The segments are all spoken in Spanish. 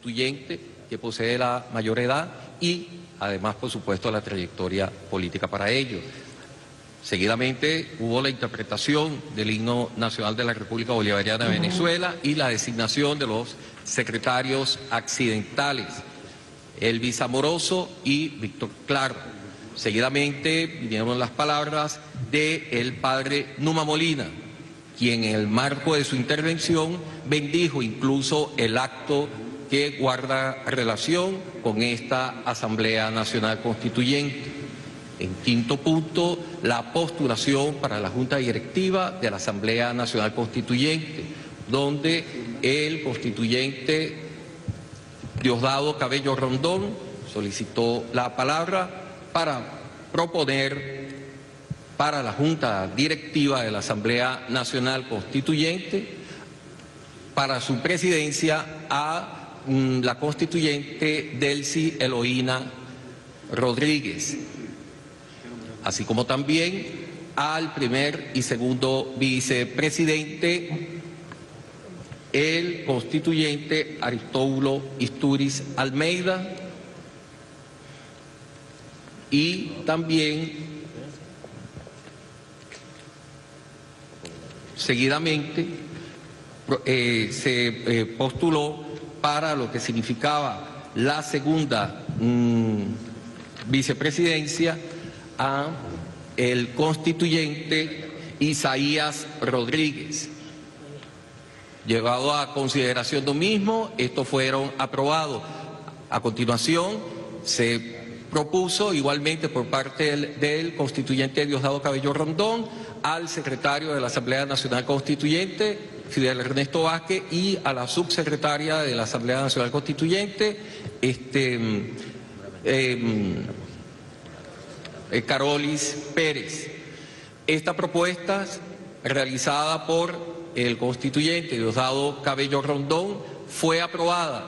constituyente que posee la mayor edad y además, por supuesto, la trayectoria política para ello. Seguidamente hubo la interpretación del himno nacional de la República Bolivariana de Venezuela y la designación de los secretarios accidentales, Elvis Amoroso y Víctor Claro. Seguidamente vinieron las palabras del padre Numa Molina, quien en el marco de su intervención bendijo incluso el acto que guarda relación con esta Asamblea Nacional Constituyente. En quinto punto, la postulación para la Junta Directiva de la Asamblea Nacional Constituyente, donde el constituyente Diosdado Cabello Rondón solicitó la palabra para proponer para la Junta Directiva de la Asamblea Nacional Constituyente, para su presidencia, a la constituyente Delcy Eloína Rodríguez, así como también al primer y segundo vicepresidente, el constituyente Aristóbulo Isturiz Almeida, y también seguidamente se postuló para lo que significaba la segunda vicepresidencia a el constituyente Isaías Rodríguez. Llevado a consideración lo mismo, estos fueron aprobados. A continuación, se propuso igualmente por parte del constituyente Diosdado Cabello Rondón al secretario de la Asamblea Nacional Constituyente, Fidel Ernesto Vázquez, y a la subsecretaria de la Asamblea Nacional Constituyente, Carolis Pérez. Esta propuesta, realizada por el constituyente Diosdado Cabello Rondón, fue aprobada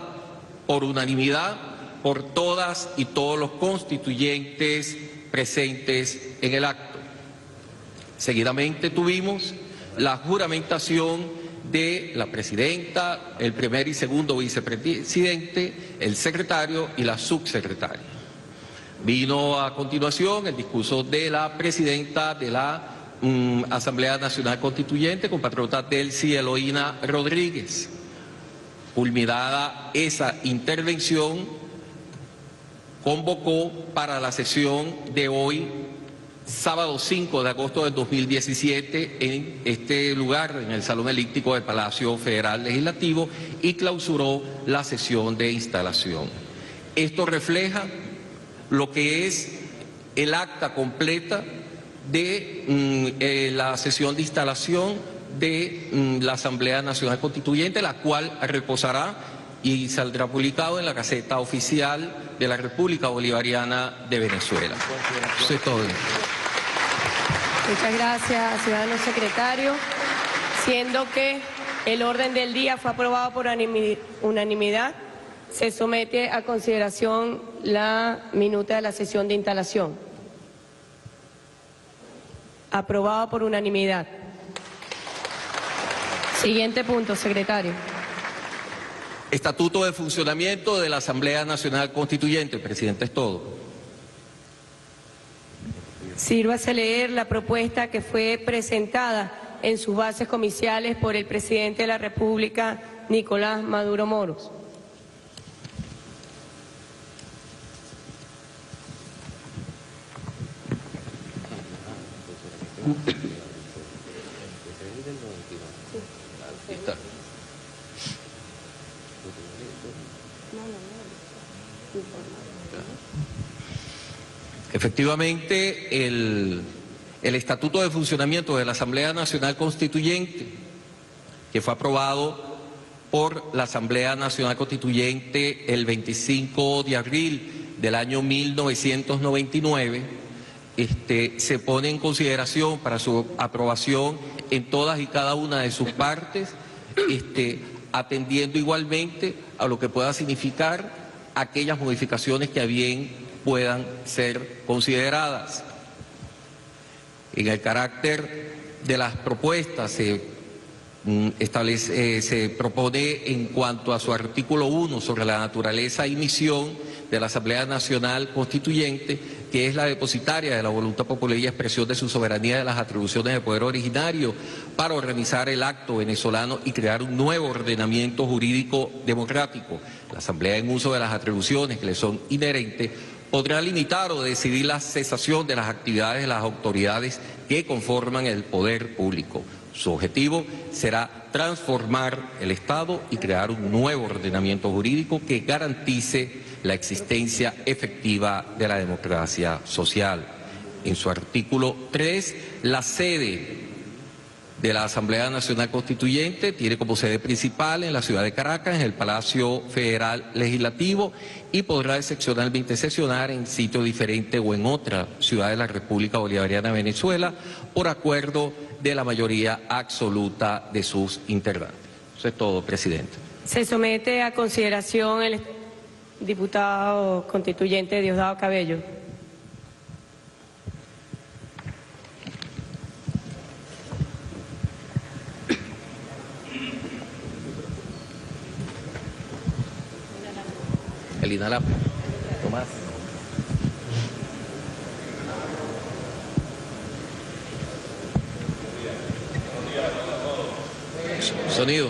por unanimidad por todas y todos los constituyentes presentes en el acto. Seguidamente tuvimos la juramentación de la presidenta, el primer y segundo vicepresidente, el secretario y la subsecretaria. Vino a continuación el discurso de la presidenta de la Asamblea Nacional Constituyente, compatriota Delcy Eloína Rodríguez. Culminada esa intervención, convocó para la sesión de hoy, sábado 5 de agosto del 2017, en este lugar, en el Salón Elíptico del Palacio Federal Legislativo, y clausuró la sesión de instalación. Esto refleja lo que es el acta completa de la sesión de instalación de la Asamblea Nacional Constituyente, la cual reposará y saldrá publicado en la Gaceta Oficial de la República Bolivariana de Venezuela. Eso es todo. Muchas gracias, ciudadano secretario. Siendo que el orden del día fue aprobado por unanimidad, se somete a consideración la minuta de la sesión de instalación. Aprobado por unanimidad. Siguiente punto, secretario. Estatuto de funcionamiento de la Asamblea Nacional Constituyente. Presidente, es todo. Sírvase leer la propuesta que fue presentada en sus bases comiciales por el presidente de la República, Nicolás Maduro Moros. Efectivamente, el Estatuto de Funcionamiento de la Asamblea Nacional Constituyente, que fue aprobado por la Asamblea Nacional Constituyente el 25 de abril del año 1999, se pone en consideración para su aprobación en todas y cada una de sus partes, atendiendo igualmente a lo que pueda significar aquellas modificaciones que a bien puedan ser consideradas. En el carácter de las propuestas se se propone en cuanto a su artículo 1 sobre la naturaleza y misión de la Asamblea Nacional Constituyente, que es la depositaria de la voluntad popular y expresión de su soberanía de las atribuciones de poder originario para organizar el acto venezolano y crear un nuevo ordenamiento jurídico democrático. La Asamblea, en uso de las atribuciones que le son inherentes, podrá limitar o decidir la cesación de las actividades de las autoridades que conforman el poder público. Su objetivo será transformar el Estado y crear un nuevo ordenamiento jurídico que garantice la existencia efectiva de la democracia social. En su artículo 3, la sede de la Asamblea Nacional Constituyente tiene como sede principal en la ciudad de Caracas, en el Palacio Federal Legislativo, y podrá excepcionalmente sesionar en sitio diferente o en otra ciudad de la República Bolivariana de Venezuela por acuerdo de la mayoría absoluta de sus integrantes. Eso es todo, presidente. Se somete a consideración el diputado constituyente Diosdado Cabello. El inhalable. Tomás. Sonido.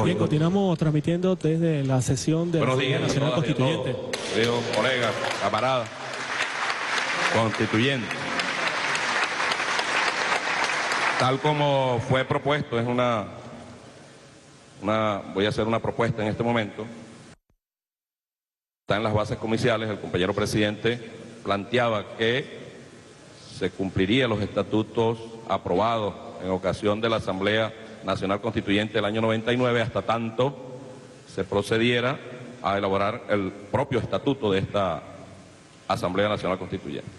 Bien, continuamos transmitiendo desde la sesión de la Asamblea Nacional Constituyente. Queridos colegas, camaradas, constituyentes. Tal como fue propuesto, voy a hacer una propuesta en este momento. Está en las bases comiciales, el compañero presidente planteaba que se cumplirían los estatutos aprobados en ocasión de la Asamblea Nacional Constituyente del año 99, hasta tanto se procediera a elaborar el propio estatuto de esta Asamblea Nacional Constituyente.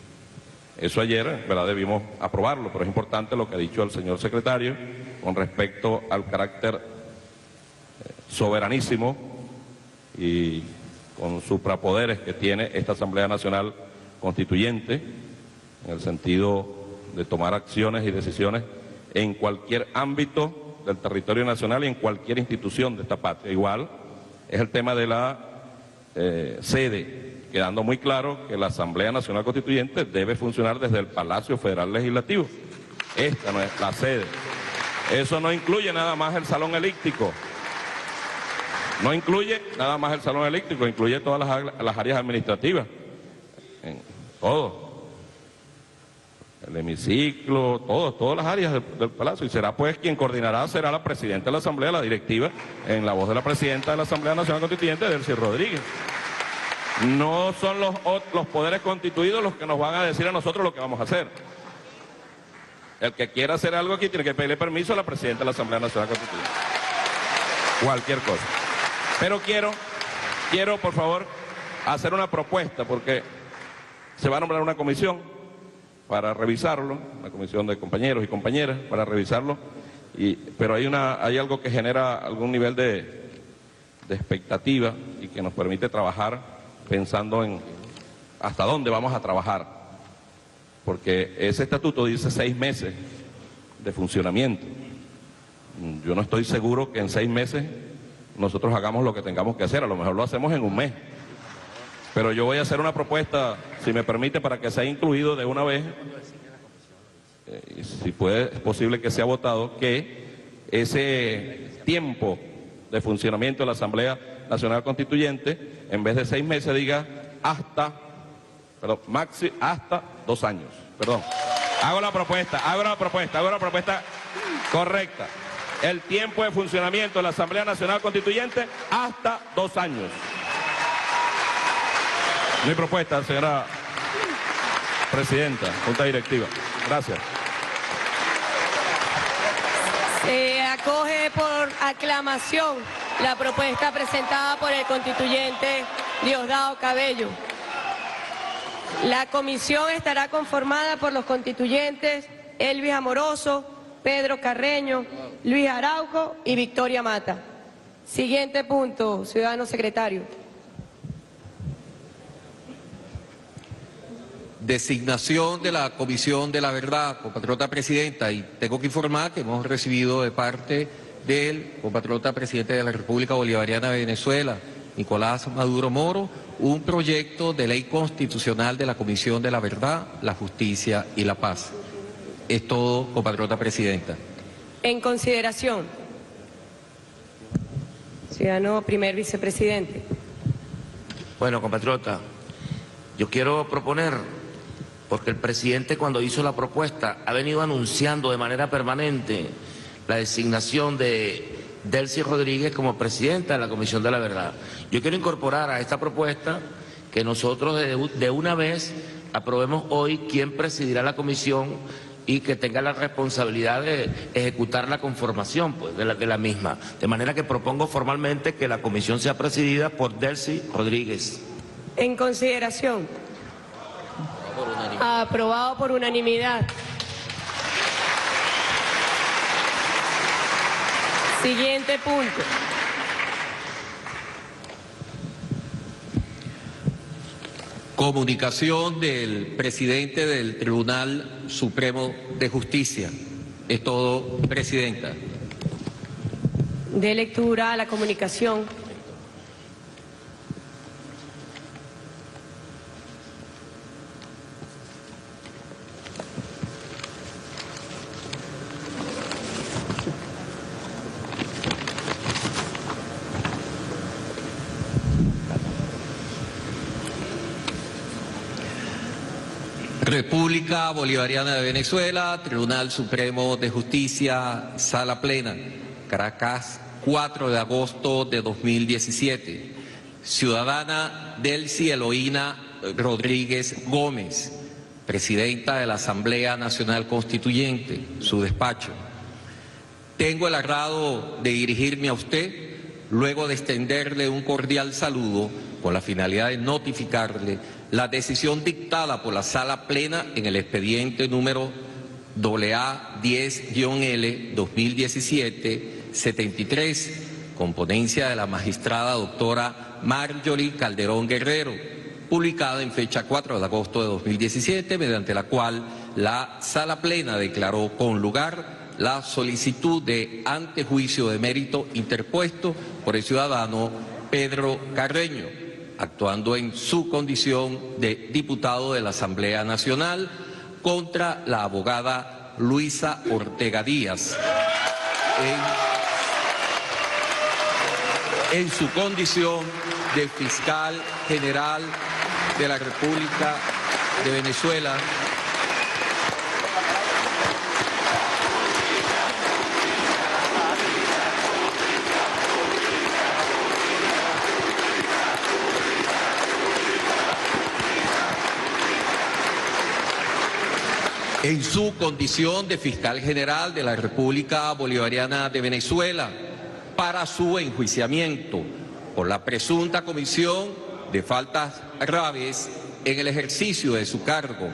Eso ayer, ¿verdad?, debimos aprobarlo, pero es importante lo que ha dicho el señor secretario con respecto al carácter soberanísimo y con suprapoderes que tiene esta Asamblea Nacional Constituyente, en el sentido de tomar acciones y decisiones en cualquier ámbito del territorio nacional y en cualquier institución de esta patria. Igual es el tema de la sede, quedando muy claro que la Asamblea Nacional Constituyente debe funcionar desde el Palacio Federal Legislativo. Esta no es la sede. Eso no incluye nada más el salón elíptico. No incluye nada más el salón elíptico, incluye todas las áreas administrativas. Todo. El hemiciclo, todas las áreas del Palacio. Y será pues quien coordinará, será la presidenta de la Asamblea, la directiva, en la voz de la presidenta de la Asamblea Nacional Constituyente, Delcy Rodríguez. No son los poderes constituidos los que nos van a decir a nosotros lo que vamos a hacer. El que quiera hacer algo aquí tiene que pedirle permiso a la presidenta de la Asamblea Nacional Constituyente. Cualquier cosa. Pero quiero, por favor, hacer una propuesta, porque se va a nombrar una comisión para revisarlo, una comisión de compañeros y compañeras para revisarlo, pero hay algo que genera algún nivel de expectativa y que nos permite trabajar pensando en hasta dónde vamos a trabajar, porque ese estatuto dice 6 meses de funcionamiento. Yo no estoy seguro que en 6 meses nosotros hagamos lo que tengamos que hacer, a lo mejor lo hacemos en un mes. Pero yo voy a hacer una propuesta, si me permite, para que sea incluido de una vez, si es posible que sea votado, que ese tiempo de funcionamiento de la Asamblea Nacional Constituyente, en vez de 6 meses, diga hasta 2 años. Perdón. Hago la propuesta correcta. El tiempo de funcionamiento de la Asamblea Nacional Constituyente hasta 2 años. Mi propuesta, señora presidenta, junta directiva. Gracias. Se acoge por aclamación la propuesta presentada por el constituyente Diosdado Cabello. La comisión estará conformada por los constituyentes Elvis Amoroso, Pedro Carreño, Luis Araujo y Victoria Mata. Siguiente punto, ciudadano secretario. Designación de la Comisión de la Verdad, compatriota presidenta, y tengo que informar que hemos recibido de parte del compatriota presidente de la República Bolivariana de Venezuela, Nicolás Maduro Moro, un proyecto de ley constitucional de la Comisión de la Verdad, la Justicia y la Paz. Es todo, compatriota presidenta. En consideración, ciudadano primer vicepresidente. Bueno, compatriota, yo quiero proponer, porque el presidente cuando hizo la propuesta ha venido anunciando de manera permanente la designación de Delcy Rodríguez como presidenta de la Comisión de la Verdad. Yo quiero incorporar a esta propuesta que nosotros de una vez aprobemos hoy quién presidirá la comisión y que tenga la responsabilidad de ejecutar la conformación pues, de la misma. De manera que propongo formalmente que la comisión sea presidida por Delcy Rodríguez. En consideración. Aprobado por unanimidad. Siguiente punto. Comunicación del presidente del Tribunal Supremo de Justicia. Es todo, presidenta. De lectura a la comunicación. República Bolivariana de Venezuela, Tribunal Supremo de Justicia, Sala Plena, Caracas, 4 de agosto de 2017. Ciudadana Delcy Eloína Rodríguez Gómez, presidenta de la Asamblea Nacional Constituyente, su despacho. Tengo el agrado de dirigirme a usted, luego de extenderle un cordial saludo con la finalidad de notificarle la decisión dictada por la Sala Plena en el expediente número AA10-L 2017-73, con ponencia de la magistrada doctora Marjorie Calderón Guerrero, publicada en fecha 4 de agosto de 2017, mediante la cual la Sala Plena declaró con lugar la solicitud de antejuicio de mérito interpuesto por el ciudadano Pedro Carreño, actuando en su condición de diputado de la Asamblea Nacional contra la abogada Luisa Ortega Díaz, en su condición de fiscal general de la República de Venezuela, en su condición de fiscal general de la República Bolivariana de Venezuela, para su enjuiciamiento por la presunta comisión de faltas graves en el ejercicio de su cargo,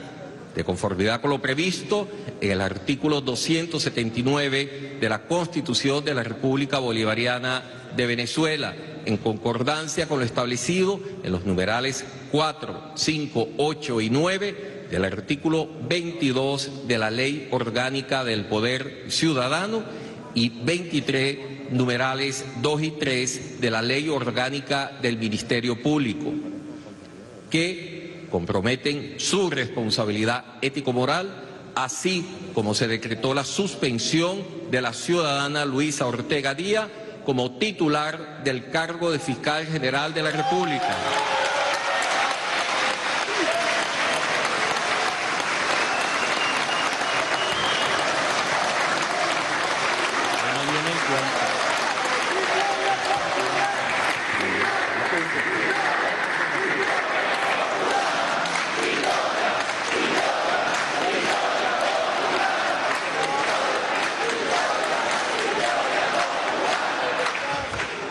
de conformidad con lo previsto en el artículo 279 de la Constitución de la República Bolivariana de Venezuela, en concordancia con lo establecido en los numerales 4, 5, 8 y 9 del artículo 22 de la Ley Orgánica del Poder Ciudadano y 23 numerales 2 y 3 de la Ley Orgánica del Ministerio Público, que comprometen su responsabilidad ético-moral, así como se decretó la suspensión de la ciudadana Luisa Ortega Díaz como titular del cargo de fiscal general de la República.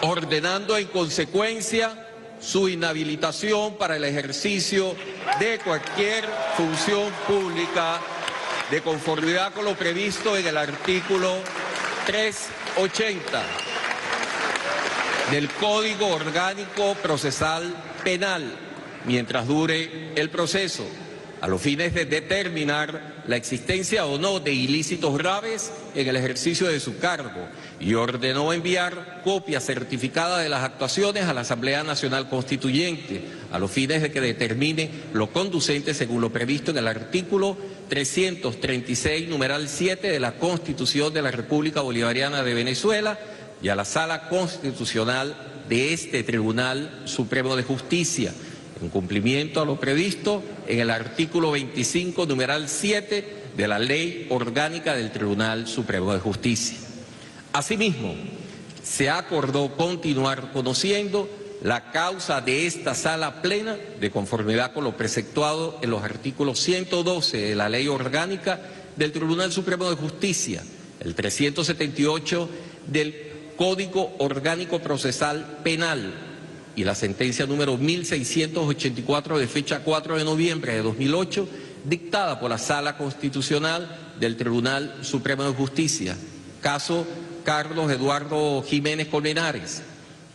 Ordenando en consecuencia su inhabilitación para el ejercicio de cualquier función pública de conformidad con lo previsto en el artículo 380 del Código Orgánico Procesal Penal, mientras dure el proceso, a los fines de determinar la existencia o no de ilícitos graves en el ejercicio de su cargo, y ordenó enviar copia certificada de las actuaciones a la Asamblea Nacional Constituyente, a los fines de que determine lo conducente según lo previsto en el artículo 336, numeral 7 de la Constitución de la República Bolivariana de Venezuela, y a la Sala Constitucional de este Tribunal Supremo de Justicia, en cumplimiento a lo previsto en el artículo 25, numeral 7 de la Ley Orgánica del Tribunal Supremo de Justicia. Asimismo, se acordó continuar conociendo la causa de esta sala plena de conformidad con lo preceptuado en los artículos 112 de la Ley Orgánica del Tribunal Supremo de Justicia, el 378 del Código Orgánico Procesal Penal y la sentencia número 1684 de fecha 4 de noviembre de 2008, dictada por la Sala Constitucional del Tribunal Supremo de Justicia, caso Carlos Eduardo Jiménez Colmenares,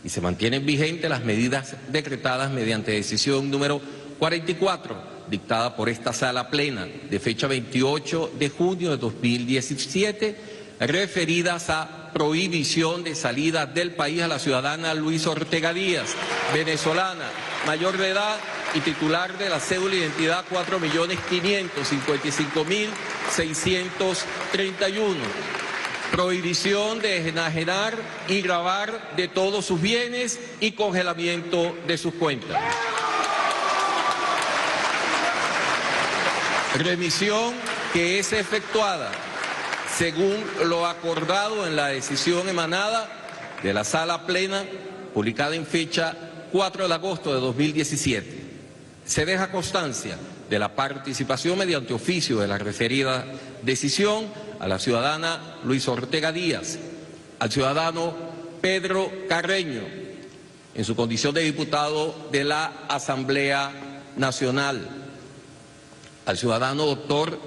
y se mantienen vigentes las medidas decretadas mediante decisión número 44, dictada por esta Sala Plena de fecha 28 de junio de 2017, referidas a prohibición de salida del país a la ciudadana Luisa Ortega Díaz, venezolana, mayor de edad y titular de la cédula de identidad 4.555.631. Prohibición de enajenar y gravar de todos sus bienes y congelamiento de sus cuentas. Remisión que es efectuada según lo acordado en la decisión emanada de la Sala Plena, publicada en fecha 4 de agosto de 2017. Se deja constancia de la participación mediante oficio de la referida decisión a la ciudadana Luisa Ortega Díaz, al ciudadano Pedro Carreño, en su condición de diputado de la Asamblea Nacional, al ciudadano doctor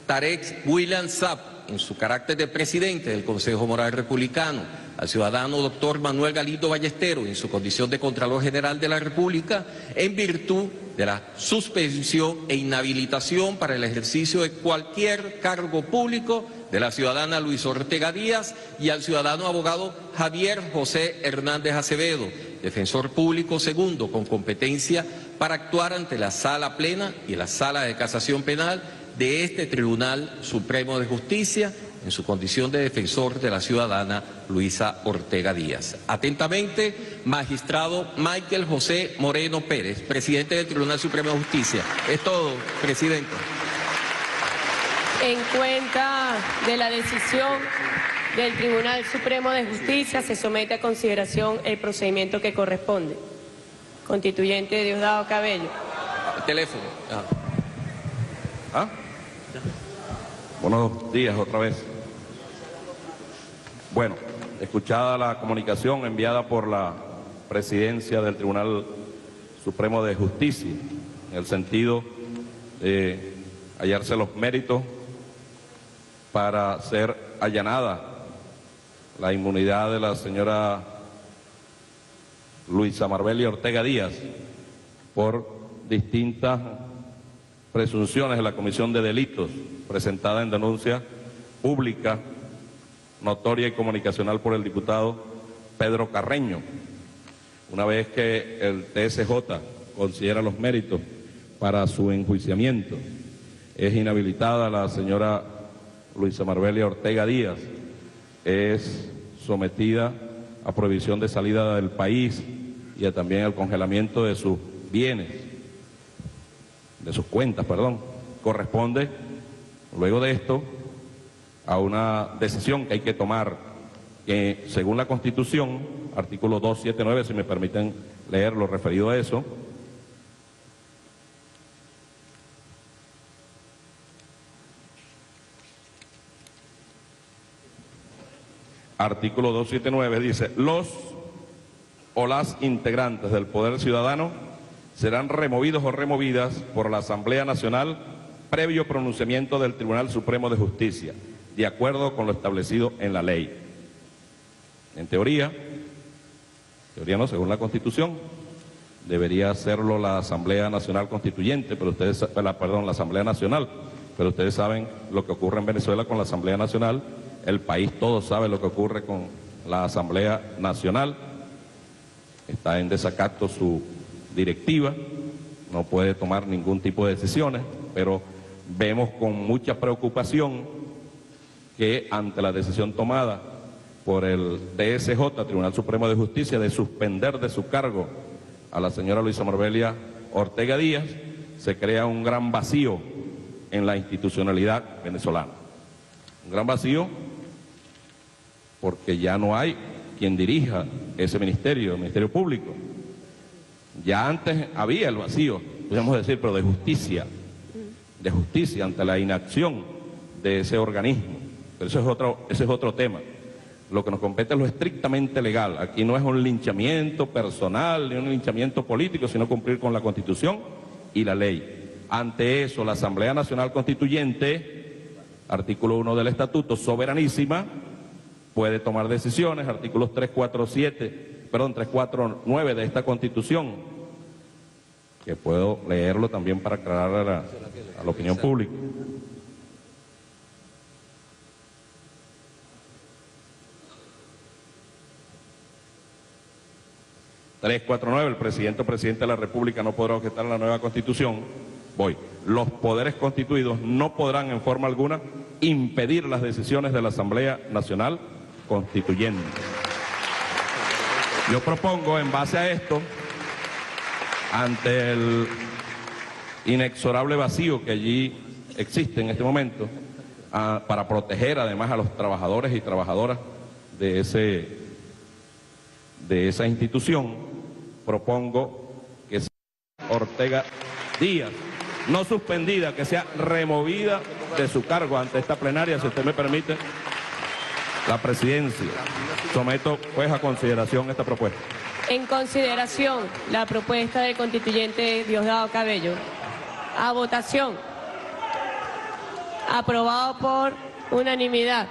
Tarek William Saab, en su carácter de presidente del Consejo Moral Republicano, al ciudadano doctor Manuel Galindo Ballesteros, en su condición de Contralor General de la República, en virtud de la suspensión e inhabilitación para el ejercicio de cualquier cargo público de la ciudadana Luisa Ortega Díaz, y al ciudadano abogado Javier José Hernández Acevedo, defensor público segundo con competencia para actuar ante la Sala Plena y la Sala de Casación Penal de este Tribunal Supremo de Justicia, en su condición de defensor de la ciudadana Luisa Ortega Díaz. Atentamente, magistrado Michael José Moreno Pérez, presidente del Tribunal Supremo de Justicia. Es todo, presidente. En cuenta de la decisión del Tribunal Supremo de Justicia, se somete a consideración el procedimiento que corresponde. Constituyente Diosdado Cabello. Teléfono. ¿Ah? Buenos días otra vez. Bueno, escuchada la comunicación enviada por la presidencia del Tribunal Supremo de Justicia, en el sentido de hallarse los méritos para ser allanada la inmunidad de la señora Luisa Marbelia Ortega Díaz por distintas presunciones de la comisión de delitos presentada en denuncia pública, notoria y comunicacional por el diputado Pedro Carreño. Una vez que el TSJ considera los méritos para su enjuiciamiento, es inhabilitada la señora Luisa Marbelia Ortega Díaz, es sometida a prohibición de salida del país y también al congelamiento de sus bienes, de sus cuentas, perdón. Corresponde, luego de esto, a una decisión que hay que tomar, que según la Constitución, artículo 279, si me permiten leer lo referido a eso, artículo 279 dice: los o las integrantes del Poder Ciudadano serán removidos o removidas por la Asamblea Nacional previo pronunciamiento del Tribunal Supremo de Justicia, de acuerdo con lo establecido en la ley. En teoría no, según la Constitución, debería hacerlo la Asamblea Nacional Constituyente, pero ustedes, la Asamblea Nacional, pero ustedes saben lo que ocurre en Venezuela con la Asamblea Nacional, el país todo sabe lo que ocurre con la Asamblea Nacional, está en desacato su directiva, no puede tomar ningún tipo de decisiones, pero vemos con mucha preocupación que ante la decisión tomada por el TSJ, Tribunal Supremo de Justicia, de suspender de su cargo a la señora Luisa Marbelia Ortega Díaz, se crea un gran vacío en la institucionalidad venezolana. Un gran vacío porque ya no hay quien dirija ese ministerio, el Ministerio Público. Ya antes había el vacío, podríamos decir, pero de justicia ante la inacción de ese organismo. Pero ese es otro tema. Lo que nos compete es lo estrictamente legal. Aquí no es un linchamiento personal ni un linchamiento político, sino cumplir con la Constitución y la ley. Ante eso, la Asamblea Nacional Constituyente, artículo 1 del Estatuto, soberanísima, puede tomar decisiones, artículos 349 de esta Constitución, que puedo leerlo también para aclarar a la opinión pública. El presidente o presidente de la República no podrá objetar la nueva Constitución. Los poderes constituidos no podrán en forma alguna impedir las decisiones de la Asamblea Nacional Constituyente. Yo propongo, en base a esto, ante el inexorable vacío que allí existe en este momento, para proteger además a los trabajadores y trabajadoras de esa institución, propongo que sea Ortega Díaz, no suspendida, que sea removida de su cargo ante esta plenaria, si usted me permite, la presidencia. Someto pues a consideración esta propuesta. En consideración la propuesta del constituyente Diosdado Cabello. A votación. Aprobado por unanimidad.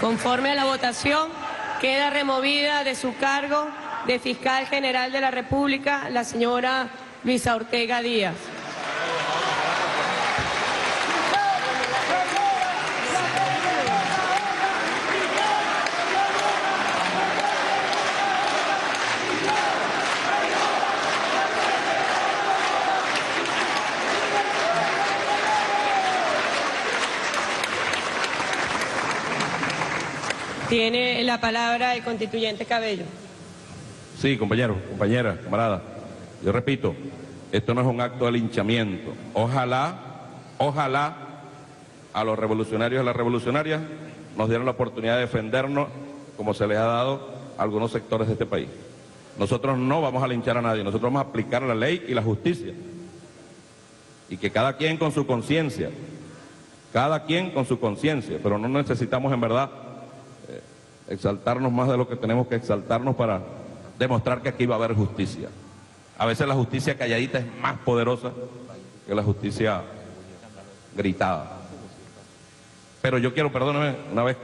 Conforme a la votación, queda removida de su cargo de Fiscal General de la República la señora Luisa Ortega Díaz. Tiene la palabra el constituyente Cabello. Sí, compañero, compañera, camarada. Yo repito, esto no es un acto de linchamiento. Ojalá a los revolucionarios y a las revolucionarias nos dieran la oportunidad de defendernos como se les ha dado a algunos sectores de este país. Nosotros no vamos a linchar a nadie, nosotros vamos a aplicar la ley y la justicia. Y que cada quien con su conciencia, pero no necesitamos en verdad exaltarnos más de lo que tenemos que exaltarnos para demostrar que aquí va a haber justicia. A veces la justicia calladita es más poderosa que la justicia gritada. Pero yo quiero, perdóneme, una vez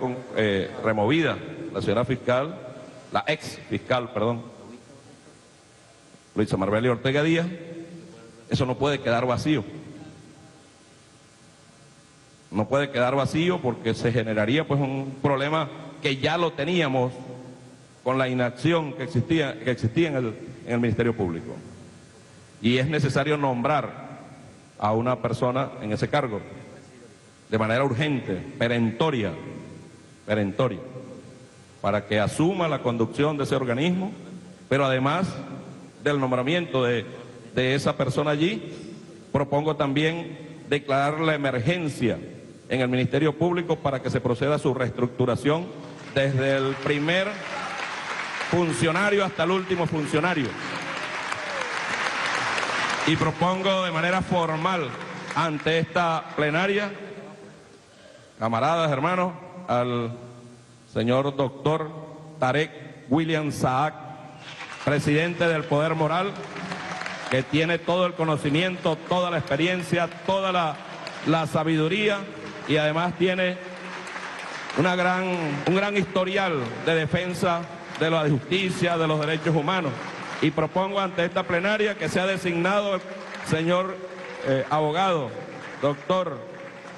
removida la señora fiscal, la ex fiscal, Luisa Marbelia Ortega Díaz, eso no puede quedar vacío. No puede quedar vacío porque se generaría pues un problema que ya lo teníamos con la inacción que existía en el Ministerio Público. Y es necesario nombrar a una persona en ese cargo de manera urgente, perentoria, para que asuma la conducción de ese organismo, pero además del nombramiento de esa persona allí, propongo también declarar la emergencia en el Ministerio Público para que se proceda a su reestructuración desde el primer funcionario hasta el último funcionario. Y propongo de manera formal ante esta plenaria, camaradas, hermanos, al señor doctor Tarek William Saab, presidente del Poder Moral, que tiene todo el conocimiento, toda la experiencia, toda la sabiduría y además tiene un gran historial de defensa de la justicia, de los derechos humanos. Y propongo ante esta plenaria que sea designado el señor abogado, doctor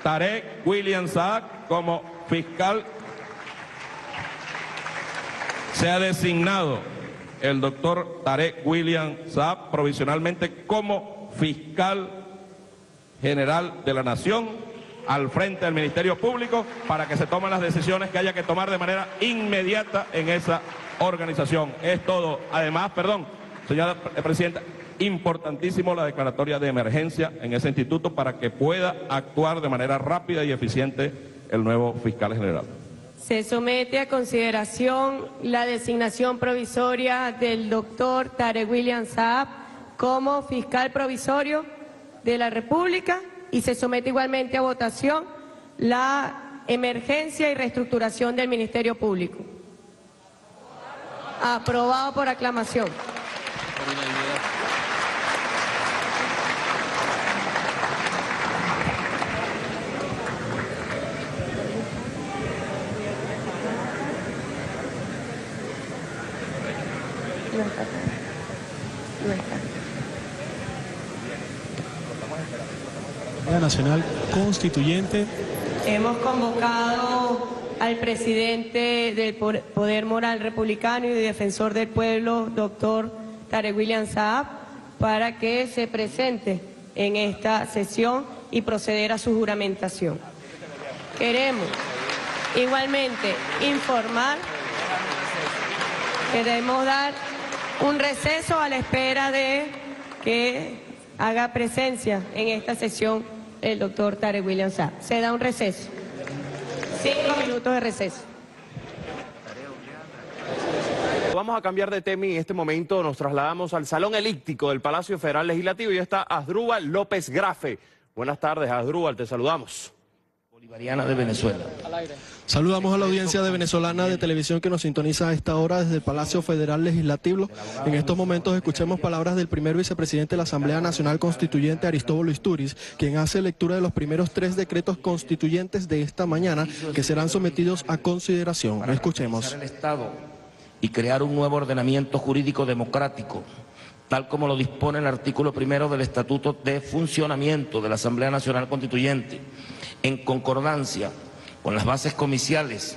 Tarek William Saab, como fiscal. Sea designado el doctor Tarek William Saab provisionalmente como fiscal general de la Nación al frente del Ministerio Público para que se tomen las decisiones que haya que tomar de manera inmediata en esa organización. Es todo. Además, señora Presidenta, importantísimo la declaratoria de emergencia en ese instituto para que pueda actuar de manera rápida y eficiente el nuevo fiscal general. Se somete a consideración la designación provisoria del doctor Tarek William Saab como fiscal provisorio de la República y se somete igualmente a votación la emergencia y reestructuración del Ministerio Público. Aprobado por aclamación. Nacional Constituyente. Hemos convocado al presidente del Poder Moral Republicano y defensor del pueblo, doctor Tarek William Saab, para que se presente en esta sesión y proceder a su juramentación. Queremos igualmente informar, queremos dar un receso a la espera de que haga presencia en esta sesión el doctor Tarek William Saab. Se da un receso. 5 minutos de receso. Vamos a cambiar de tema y en este momento nos trasladamos al Salón Elíptico del Palacio Federal Legislativo y está Asdrúbal López Grafe. Buenas tardes, Asdrúbal, te saludamos. Bolivariana de Venezuela. Saludamos a la audiencia de venezolana de televisión que nos sintoniza a esta hora desde el Palacio Federal Legislativo. En estos momentos escuchemos palabras del primer vicepresidente de la Asamblea Nacional Constituyente, Aristóbulo Istúriz, quien hace lectura de los primeros 3 decretos constituyentes de esta mañana que serán sometidos a consideración. Escuchemos. El Estado y crear un nuevo ordenamiento jurídico democrático, tal como lo dispone el artículo 1 del Estatuto de Funcionamiento de la Asamblea Nacional Constituyente, en concordancia con las bases comiciales,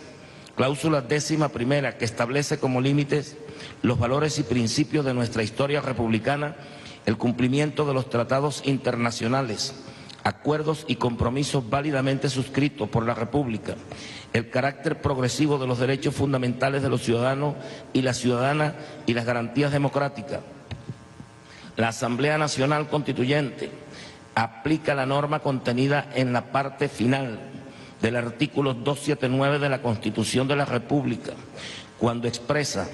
cláusula 11ª que establece como límites los valores y principios de nuestra historia republicana, el cumplimiento de los tratados internacionales, acuerdos y compromisos válidamente suscritos por la República, el carácter progresivo de los derechos fundamentales de los ciudadanos y las ciudadanas y las garantías democráticas. La Asamblea Nacional Constituyente aplica la norma contenida en la parte final del artículo 279 de la Constitución de la República, cuando expresa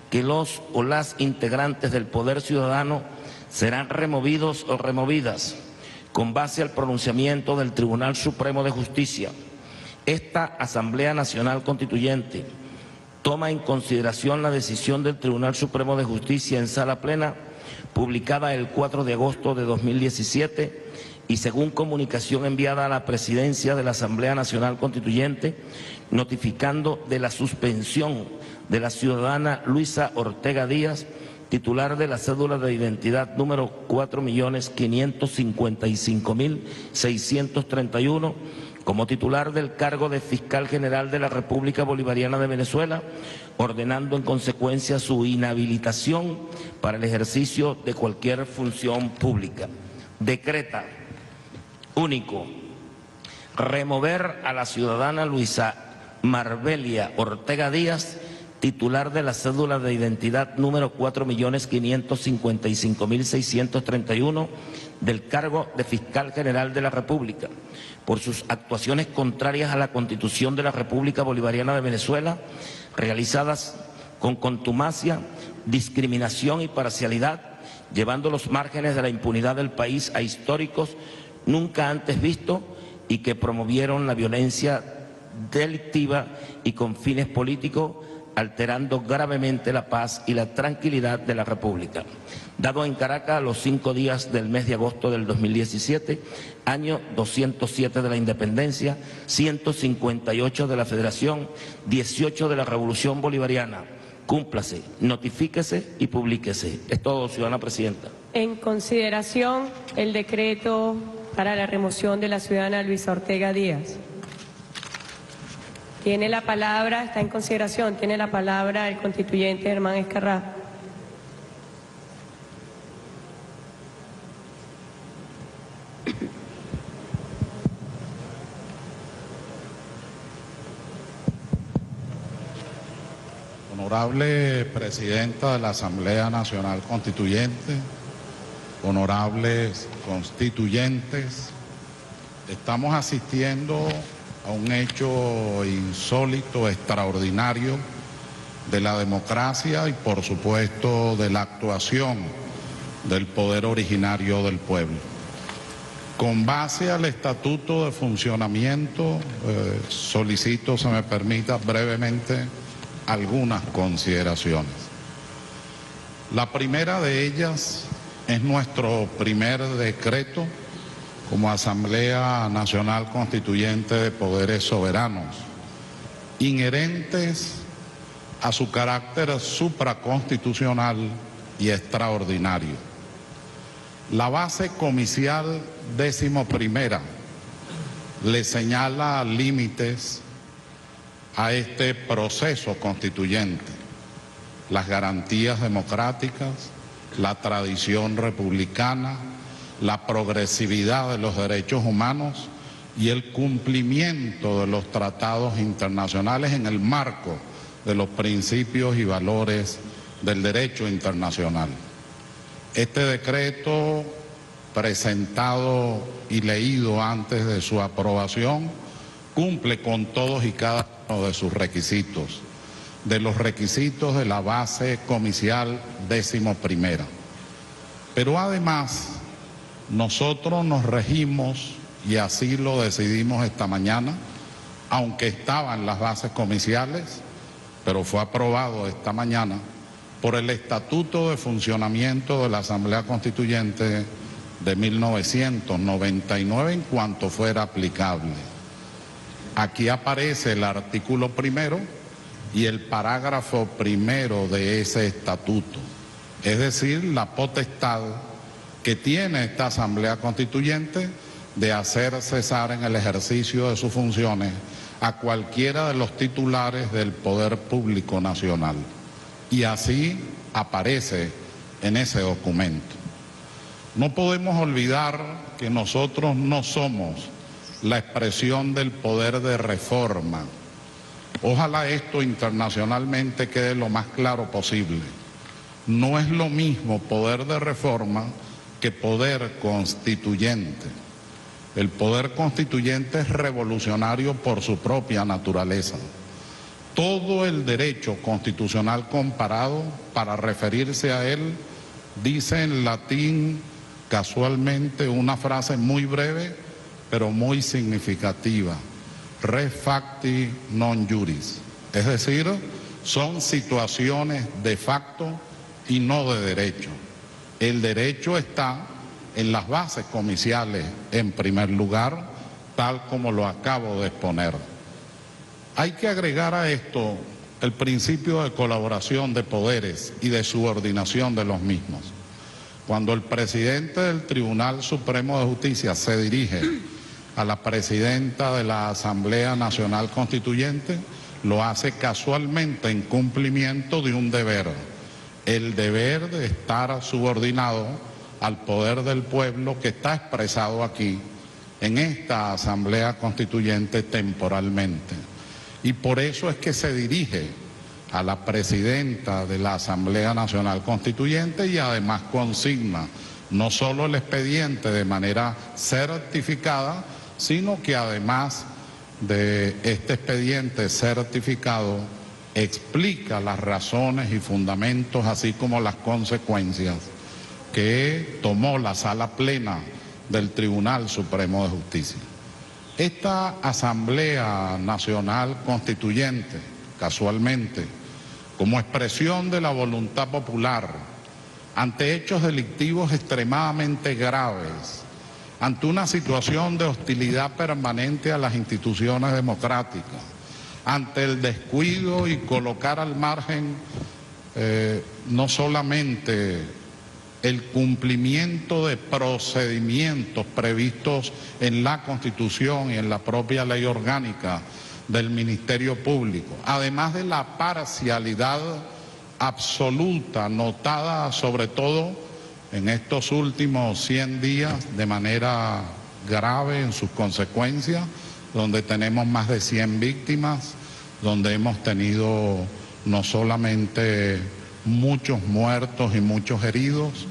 que los o las integrantes del Poder Ciudadano serán removidos o removidas con base al pronunciamiento del Tribunal Supremo de Justicia. Esta Asamblea Nacional Constituyente toma en consideración la decisión del Tribunal Supremo de Justicia en sala plena, publicada el 4 de agosto de 2017, y según comunicación enviada a la Presidencia de la Asamblea Nacional Constituyente, notificando de la suspensión de la ciudadana Luisa Ortega Díaz, titular de la cédula de identidad número 4.555.631, como titular del cargo de Fiscal General de la República Bolivariana de Venezuela, ordenando en consecuencia su inhabilitación para el ejercicio de cualquier función pública. Decreta: único, remover a la ciudadana Luisa Marbelia Ortega Díaz, titular de la cédula de identidad número 4.555.631, del cargo de Fiscal General de la República, por sus actuaciones contrarias a la Constitución de la República Bolivariana de Venezuela, realizadas con contumacia, discriminación y parcialidad, llevando los márgenes de la impunidad del país a históricos nunca antes vistos y que promovieron la violencia delictiva y con fines políticos, alterando gravemente la paz y la tranquilidad de la República. Dado en Caracas los 5 días del mes de agosto del 2017, año 207 de la Independencia, 158 de la Federación, 18 de la Revolución Bolivariana. Cúmplase, notifíquese y publíquese. Es todo, ciudadana presidenta. En consideración, el decreto para la remoción de la ciudadana Luisa Ortega Díaz. Tiene la palabra, está en consideración, tiene la palabra el constituyente Germán Escarrá. Honorable Presidenta de la Asamblea Nacional Constituyente, honorables constituyentes, estamos asistiendo a un hecho insólito, extraordinario de la democracia y por supuesto de la actuación del poder originario del pueblo. Con base al Estatuto de Funcionamiento, solicito se me permita brevemente algunas consideraciones. La primera de ellas es nuestro primer decreto como Asamblea Nacional Constituyente de Poderes Soberanos, inherentes a su carácter supraconstitucional y extraordinario. La base comicial 11ª le señala límites a este proceso constituyente, las garantías democráticas, la tradición republicana, la progresividad de los derechos humanos y el cumplimiento de los tratados internacionales en el marco de los principios y valores del derecho internacional. Este decreto, presentado y leído antes de su aprobación, cumple con todos y cada uno de sus requisitos, de los requisitos de la base comicial 11ª. Pero además, nosotros nos regimos, y así lo decidimos esta mañana, aunque estaba en las bases comiciales, pero fue aprobado esta mañana, por el Estatuto de Funcionamiento de la Asamblea Constituyente de 1999 en cuanto fuera aplicable. Aquí aparece el artículo 1º y el parágrafo 1º de ese estatuto, es decir, la potestad que tiene esta Asamblea Constituyente de hacer cesar en el ejercicio de sus funciones a cualquiera de los titulares del Poder Público Nacional. Y así aparece en ese documento. No podemos olvidar que nosotros no somos la expresión del poder de reforma. Ojalá esto internacionalmente quede lo más claro posible. No es lo mismo poder de reforma que poder constituyente. El poder constituyente es revolucionario por su propia naturaleza. Todo el derecho constitucional comparado, para referirse a él, dice en latín casualmente una frase muy breve, pero muy significativa: res facti non juris, es decir, son situaciones de facto y no de derecho. El derecho está en las bases comiciales en primer lugar, tal como lo acabo de exponer. Hay que agregar a esto el principio de colaboración de poderes y de subordinación de los mismos. Cuando el presidente del Tribunal Supremo de Justicia se dirige a la presidenta de la Asamblea Nacional Constituyente, lo hace casualmente en cumplimiento de un deber, el deber de estar subordinado al poder del pueblo que está expresado aquí en esta Asamblea Constituyente temporalmente. Y por eso es que se dirige a la presidenta de la Asamblea Nacional Constituyente y además consigna no solo el expediente de manera certificada, sino que además de este expediente certificado explica las razones y fundamentos, así como las consecuencias que tomó la Sala Plena del Tribunal Supremo de Justicia. Esta Asamblea Nacional Constituyente, casualmente, como expresión de la voluntad popular, ante hechos delictivos extremadamente graves, ante una situación de hostilidad permanente a las instituciones democráticas, ante el descuido y colocar al margen no solamente el cumplimiento de procedimientos previstos en la Constitución y en la propia ley orgánica del Ministerio Público, además de la parcialidad absoluta notada sobre todo en estos últimos 100 días de manera grave en sus consecuencias, donde tenemos más de 100 víctimas, donde hemos tenido no solamente muchos muertos y muchos heridos,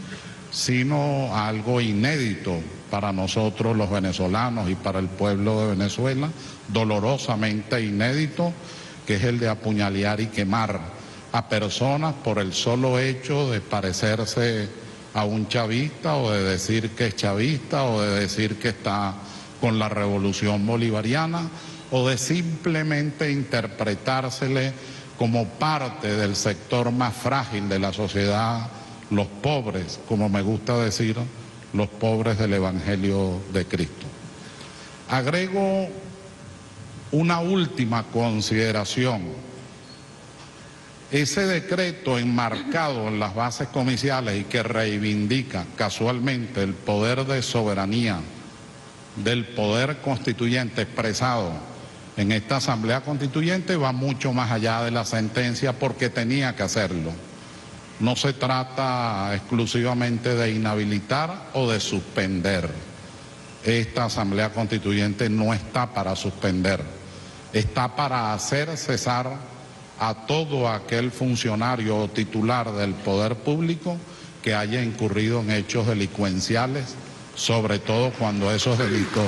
sino algo inédito para nosotros los venezolanos y para el pueblo de Venezuela, dolorosamente inédito, que es el de apuñalar y quemar a personas por el solo hecho de parecerse a un chavista o de decir que es chavista o de decir que está con la revolución bolivariana o de simplemente interpretársele como parte del sector más frágil de la sociedad, los pobres, como me gusta decir, los pobres del Evangelio de Cristo. Agrego una última consideración. Ese decreto enmarcado en las bases comiciales y que reivindica casualmente el poder de soberanía del poder constituyente expresado en esta Asamblea Constituyente va mucho más allá de la sentencia porque tenía que hacerlo. No se trata exclusivamente de inhabilitar o de suspender. Esta Asamblea Constituyente no está para suspender, está para hacer cesar a todo aquel funcionario o titular del poder público que haya incurrido en hechos delincuenciales, sobre todo cuando esos delitos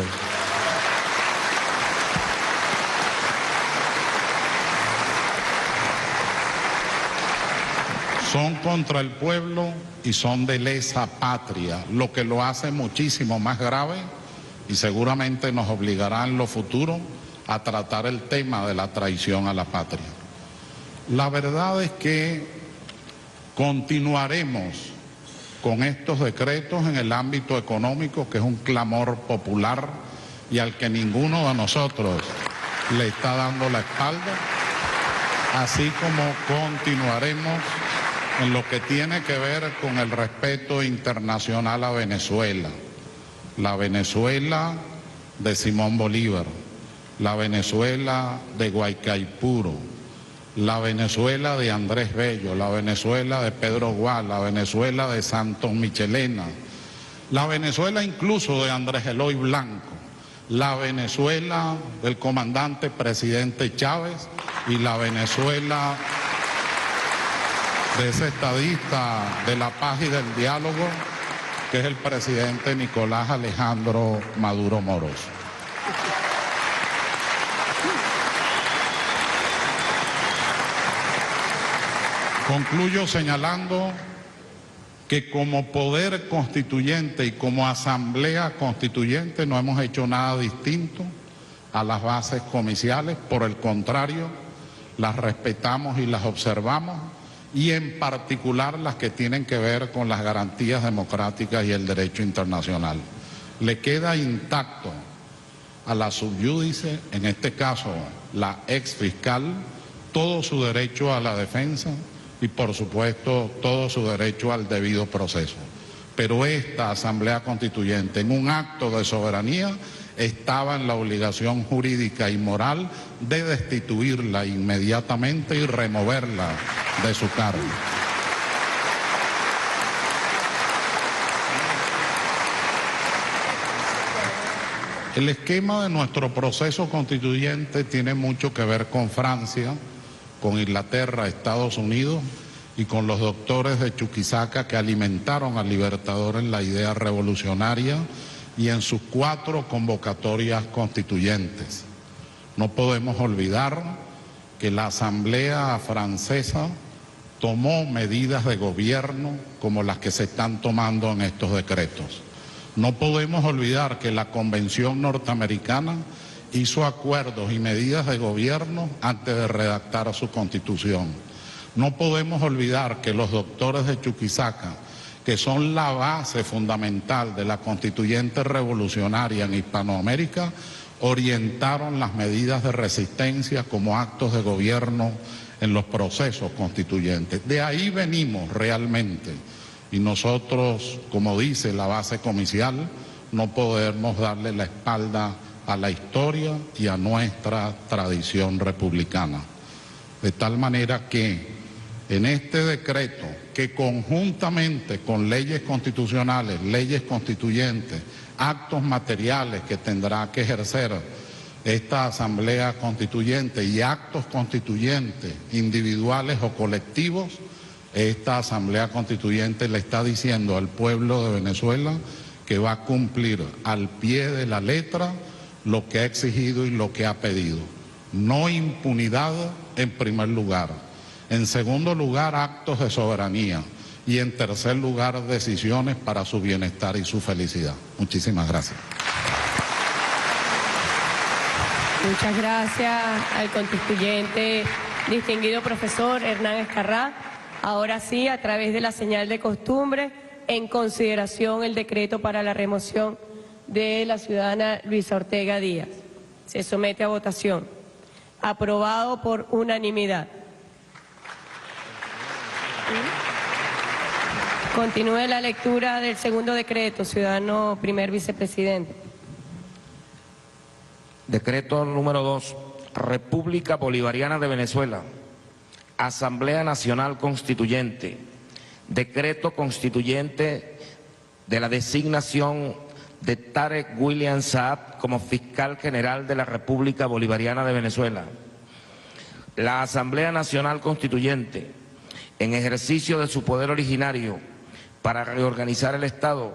son contra el pueblo y son de lesa patria, lo que lo hace muchísimo más grave y seguramente nos obligará en lo futuro a tratar el tema de la traición a la patria. La verdad es que continuaremos con estos decretos en el ámbito económico, que es un clamor popular y al que ninguno de nosotros le está dando la espalda, así como continuaremos en lo que tiene que ver con el respeto internacional a Venezuela, la Venezuela de Simón Bolívar, la Venezuela de Guaycaipuro, la Venezuela de Andrés Bello, la Venezuela de Pedro Gual, la Venezuela de Santos Michelena, la Venezuela incluso de Andrés Eloy Blanco, la Venezuela del comandante presidente Chávez y la Venezuela de ese estadista de la paz y del diálogo, que es el presidente Nicolás Alejandro Maduro Moros. Concluyo señalando que como poder constituyente y como asamblea constituyente no hemos hecho nada distinto a las bases comiciales, por el contrario, las respetamos y las observamos, y en particular las que tienen que ver con las garantías democráticas y el derecho internacional. Le queda intacto a la subyúdice, en este caso la exfiscal, todo su derecho a la defensa y por supuesto todo su derecho al debido proceso. Pero esta Asamblea Constituyente, en un acto de soberanía, estaba en la obligación jurídica y moral de destituirla inmediatamente y removerla de su cargo. El esquema de nuestro proceso constituyente tiene mucho que ver con Francia, con Inglaterra, Estados Unidos y con los doctores de Chuquisaca que alimentaron al Libertador en la idea revolucionaria y en sus 4 convocatorias constituyentes. No podemos olvidar que la Asamblea francesa tomó medidas de gobierno como las que se están tomando en estos decretos. No podemos olvidar que la Convención norteamericana hizo acuerdos y medidas de gobierno antes de redactar su Constitución. No podemos olvidar que los doctores de Chuquisaca, que son la base fundamental de la constituyente revolucionaria en Hispanoamérica, orientaron las medidas de resistencia como actos de gobierno en los procesos constituyentes. De ahí venimos realmente. Y nosotros, como dice la base comicial, no podemos darle la espalda a la historia y a nuestra tradición republicana. De tal manera que en este decreto, que conjuntamente con leyes constitucionales, leyes constituyentes, actos materiales que tendrá que ejercer esta Asamblea Constituyente y actos constituyentes individuales o colectivos, esta Asamblea Constituyente le está diciendo al pueblo de Venezuela que va a cumplir al pie de la letra lo que ha exigido y lo que ha pedido. No impunidad en primer lugar. En segundo lugar, actos de soberanía. Y en tercer lugar, decisiones para su bienestar y su felicidad. Muchísimas gracias. Muchas gracias al constituyente distinguido profesor Hernán Escarrá. Ahora sí, a través de la señal de costumbre, en consideración el decreto para la remoción de la ciudadana Luisa Ortega Díaz. Se somete a votación. Aprobado por unanimidad. Continúe la lectura del segundo decreto, ciudadano primer vicepresidente. Decreto número 2. República Bolivariana de Venezuela. Asamblea Nacional Constituyente. Decreto constituyente de la designación de Tarek William Saab como fiscal general de la República Bolivariana de Venezuela. La Asamblea Nacional Constituyente, en ejercicio de su poder originario para reorganizar el Estado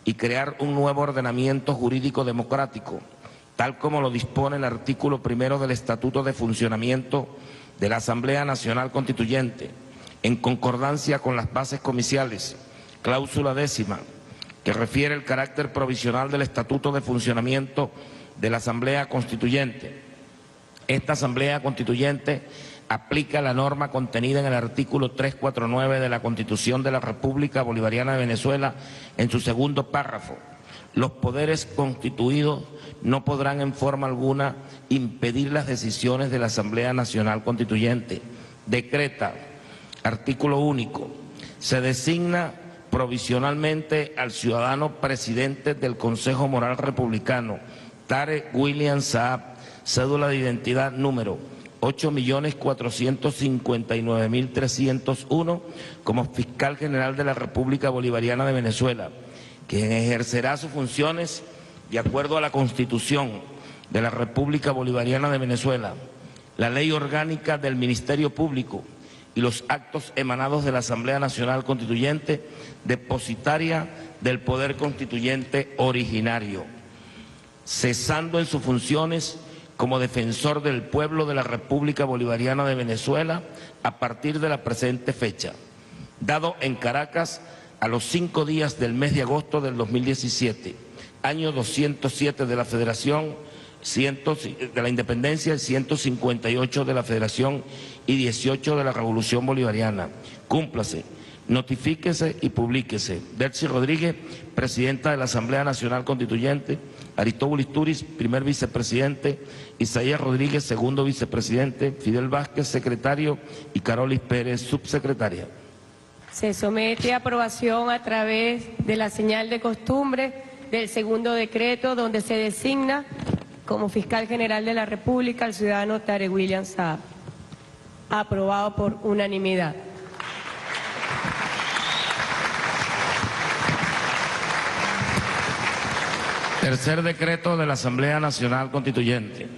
y crear un nuevo ordenamiento jurídico democrático, tal como lo dispone el artículo 1 del Estatuto de Funcionamiento de la Asamblea Nacional Constituyente, en concordancia con las bases comiciales, cláusula 10ª, que refiere el carácter provisional del Estatuto de Funcionamiento de la Asamblea Constituyente. Esta Asamblea Constituyente aplica la norma contenida en el artículo 349 de la Constitución de la República Bolivariana de Venezuela en su segundo párrafo. Los poderes constituidos no podrán en forma alguna impedir las decisiones de la Asamblea Nacional Constituyente. Decreta, artículo único, se designa provisionalmente al ciudadano presidente del Consejo Moral Republicano, Tarek William Saab, cédula de identidad número 8.459.301, como fiscal general de la República Bolivariana de Venezuela, quien ejercerá sus funciones de acuerdo a la Constitución de la República Bolivariana de Venezuela, la Ley Orgánica del Ministerio Público y los actos emanados de la Asamblea Nacional Constituyente, depositaria del Poder Constituyente originario, cesando en sus funciones como defensor del pueblo de la República Bolivariana de Venezuela a partir de la presente fecha, dado en Caracas a los 5 días del mes de agosto del 2017, año 207 de la Federación, de la Independencia, 158 de la Federación y 18 de la Revolución Bolivariana. Cúmplase, notifíquese y publíquese. Delcy Rodríguez, presidenta de la Asamblea Nacional Constituyente; Aristóbulo Istúriz, primer vicepresidente; Isaías Rodríguez, segundo vicepresidente; Fidel Vázquez, secretario; y Carolis Pérez, subsecretaria. Se somete a aprobación a través de la señal de costumbre del segundo decreto, donde se designa como fiscal general de la República al ciudadano Tarek William Saab. Aprobado por unanimidad. Tercer decreto de la Asamblea Nacional Constituyente.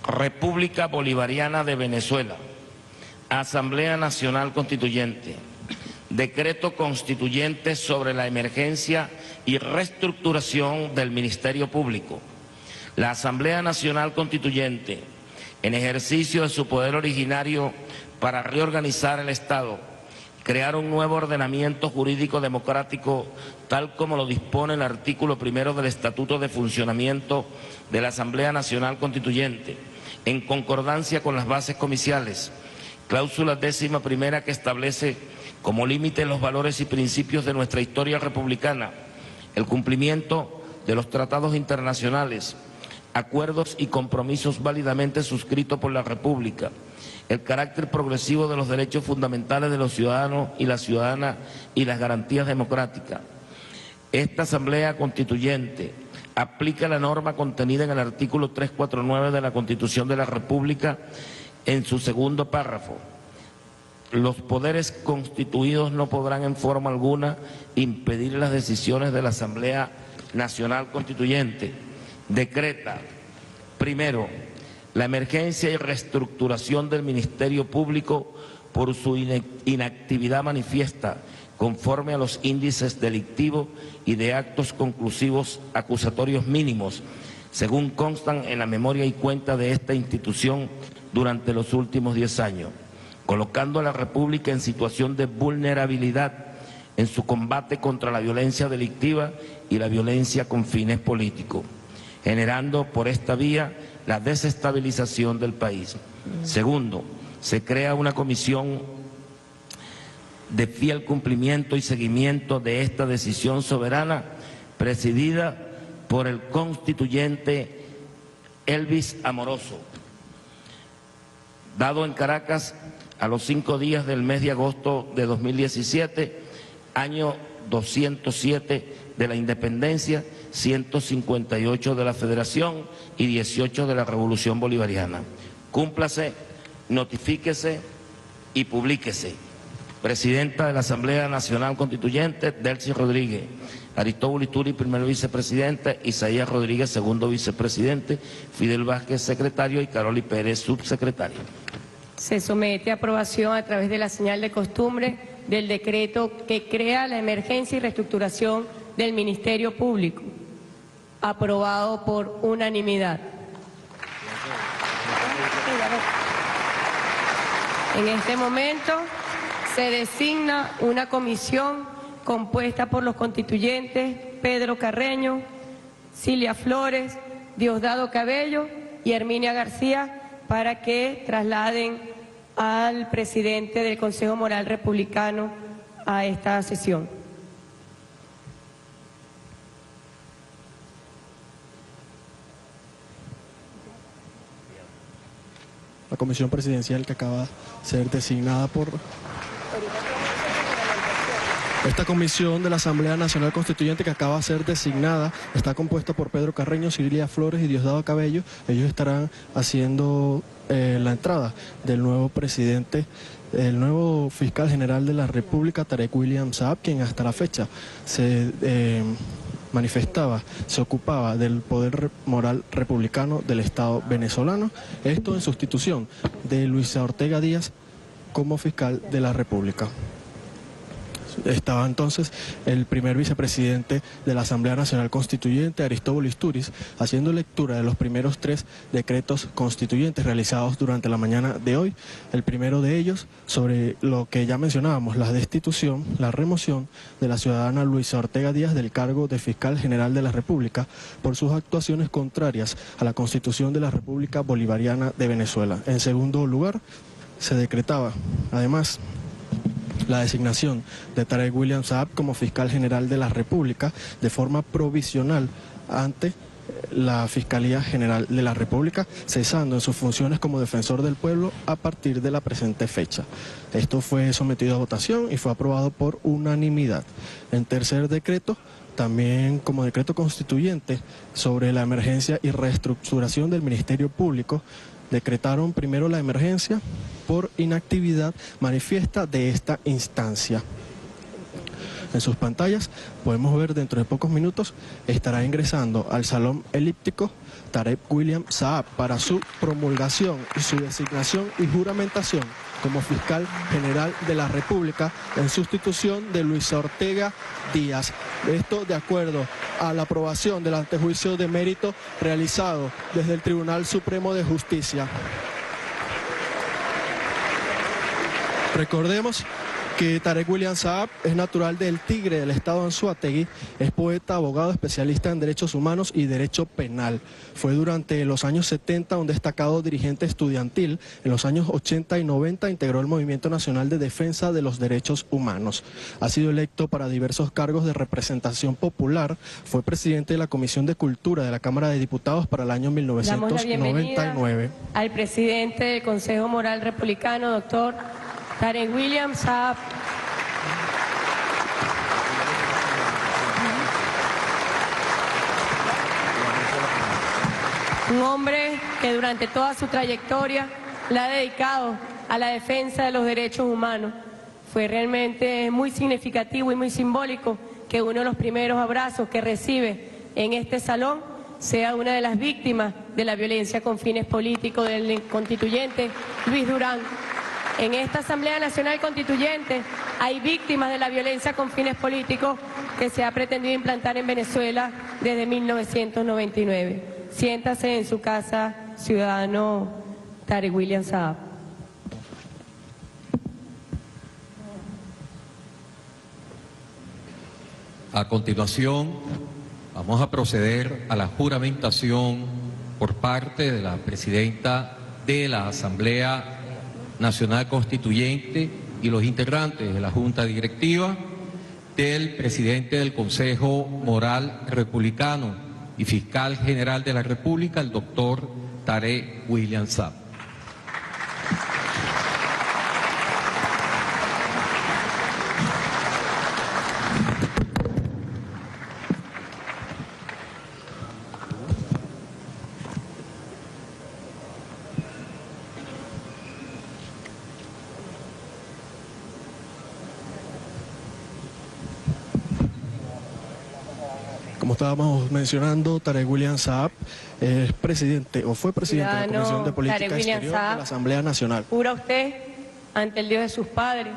República Bolivariana de Venezuela. Asamblea Nacional Constituyente. Decreto constituyente sobre la emergencia y reestructuración del Ministerio Público. La Asamblea Nacional Constituyente, en ejercicio de su poder originario para reorganizar el Estado, crear un nuevo ordenamiento jurídico democrático, tal como lo dispone el artículo 1 del Estatuto de Funcionamiento de la Asamblea Nacional Constituyente, en concordancia con las bases comiciales, Cláusula 11ª que establece como límite los valores y principios de nuestra historia republicana, el cumplimiento de los tratados internacionales, acuerdos y compromisos válidamente suscritos por la República, el carácter progresivo de los derechos fundamentales de los ciudadanos y las ciudadanas y las garantías democráticas. Esta Asamblea Constituyente aplica la norma contenida en el artículo 349 de la Constitución de la República en su segundo párrafo. Los poderes constituidos no podrán en forma alguna impedir las decisiones de la Asamblea Nacional Constituyente. Decreta, primero, la emergencia y reestructuración del Ministerio Público por su inactividad manifiesta, conforme a los índices delictivos y de actos conclusivos acusatorios mínimos, según constan en la memoria y cuenta de esta institución durante los últimos 10 años, colocando a la República en situación de vulnerabilidad en su combate contra la violencia delictiva y la violencia con fines políticos, generando por esta vía la desestabilización del país. Segundo, se crea una comisión de fiel cumplimiento y seguimiento de esta decisión soberana, presidida por el constituyente Elvis Amoroso, dado en Caracas a los 5 días del mes de agosto de 2017, año 207 de la independencia, 158 de la Federación y 18 de la Revolución Bolivariana. Cúmplase, notifíquese y publíquese. Presidenta de la Asamblea Nacional Constituyente, Delcy Rodríguez. Aristóbulo Istúriz, primer vicepresidente. Isaías Rodríguez, segundo vicepresidente. Fidel Vázquez, secretario. Y Caroli Pérez, subsecretario. Se somete a aprobación a través de la señal de costumbre del decreto que crea la emergencia y reestructuración del Ministerio Público, aprobado por unanimidad. En este momento se designa una comisión compuesta por los constituyentes Pedro Carreño, Cilia Flores, Diosdado Cabello y Herminia García para que trasladen al presidente del Consejo Moral Republicano a esta sesión. La comisión presidencial que acaba de ser designada por... Esta comisión de la Asamblea Nacional Constituyente que acaba de ser designada está compuesta por Pedro Carreño, Cilia Flores y Diosdado Cabello. Ellos estarán haciendo la entrada del nuevo presidente, el nuevo fiscal general de la República, Tarek William Saab, quien hasta la fecha se manifestaba, se ocupaba del poder moral republicano del Estado venezolano, esto en sustitución de Luisa Ortega Díaz como fiscal de la República. Estaba entonces el primer vicepresidente de la Asamblea Nacional Constituyente, Aristóbulo Istúriz, haciendo lectura de los primeros 3 decretos constituyentes realizados durante la mañana de hoy. El primero de ellos sobre lo que ya mencionábamos, la destitución, la remoción de la ciudadana Luisa Ortega Díaz del cargo de fiscal general de la República por sus actuaciones contrarias a la Constitución de la República Bolivariana de Venezuela. En segundo lugar, se decretaba, además, la designación de Tarek William Saab como fiscal general de la República de forma provisional ante la Fiscalía General de la República, cesando en sus funciones como defensor del pueblo a partir de la presente fecha. Esto fue sometido a votación y fue aprobado por unanimidad. En tercer decreto, también como decreto constituyente sobre la emergencia y reestructuración del Ministerio Público, decretaron primero la emergencia por inactividad manifiesta de esta instancia. En sus pantallas podemos ver dentro de pocos minutos estará ingresando al salón elíptico Tarek William Saab para su promulgación y su designación y juramentación como fiscal general de la República en sustitución de Luisa Ortega Díaz. Esto de acuerdo a la aprobación del antejuicio de mérito realizado desde el Tribunal Supremo de Justicia. Recordemos que Tarek William Saab es natural del Tigre, del estado Anzoátegui, es poeta, abogado, especialista en derechos humanos y derecho penal. Fue durante los años 70 un destacado dirigente estudiantil. En los años 80 y 90 integró el Movimiento Nacional de Defensa de los Derechos Humanos. Ha sido electo para diversos cargos de representación popular. Fue presidente de la Comisión de Cultura de la Cámara de Diputados para el año 1999. Al presidente del Consejo Moral Republicano, doctor Tarek William Saab. Un hombre que durante toda su trayectoria la ha dedicado a la defensa de los derechos humanos. Fue realmente muy significativo y muy simbólico que uno de los primeros abrazos que recibe en este salón sea una de las víctimas de la violencia con fines políticos del constituyente Luis Durán. En esta Asamblea Nacional Constituyente hay víctimas de la violencia con fines políticos que se ha pretendido implantar en Venezuela desde 1999. Siéntase en su casa, ciudadano Tarek William Saab. A continuación, vamos a proceder a la juramentación por parte de la presidenta de la Asamblea Nacional Constituyente y los integrantes de la Junta Directiva, del presidente del Consejo Moral Republicano y Fiscal General de la República, el doctor Tarek William Saab. Como estábamos mencionando, Tarek William Saab es presidente o fue presidente de la Comisión de Política Exterior de la Asamblea Nacional. ¿Jura usted ante el Dios de sus padres,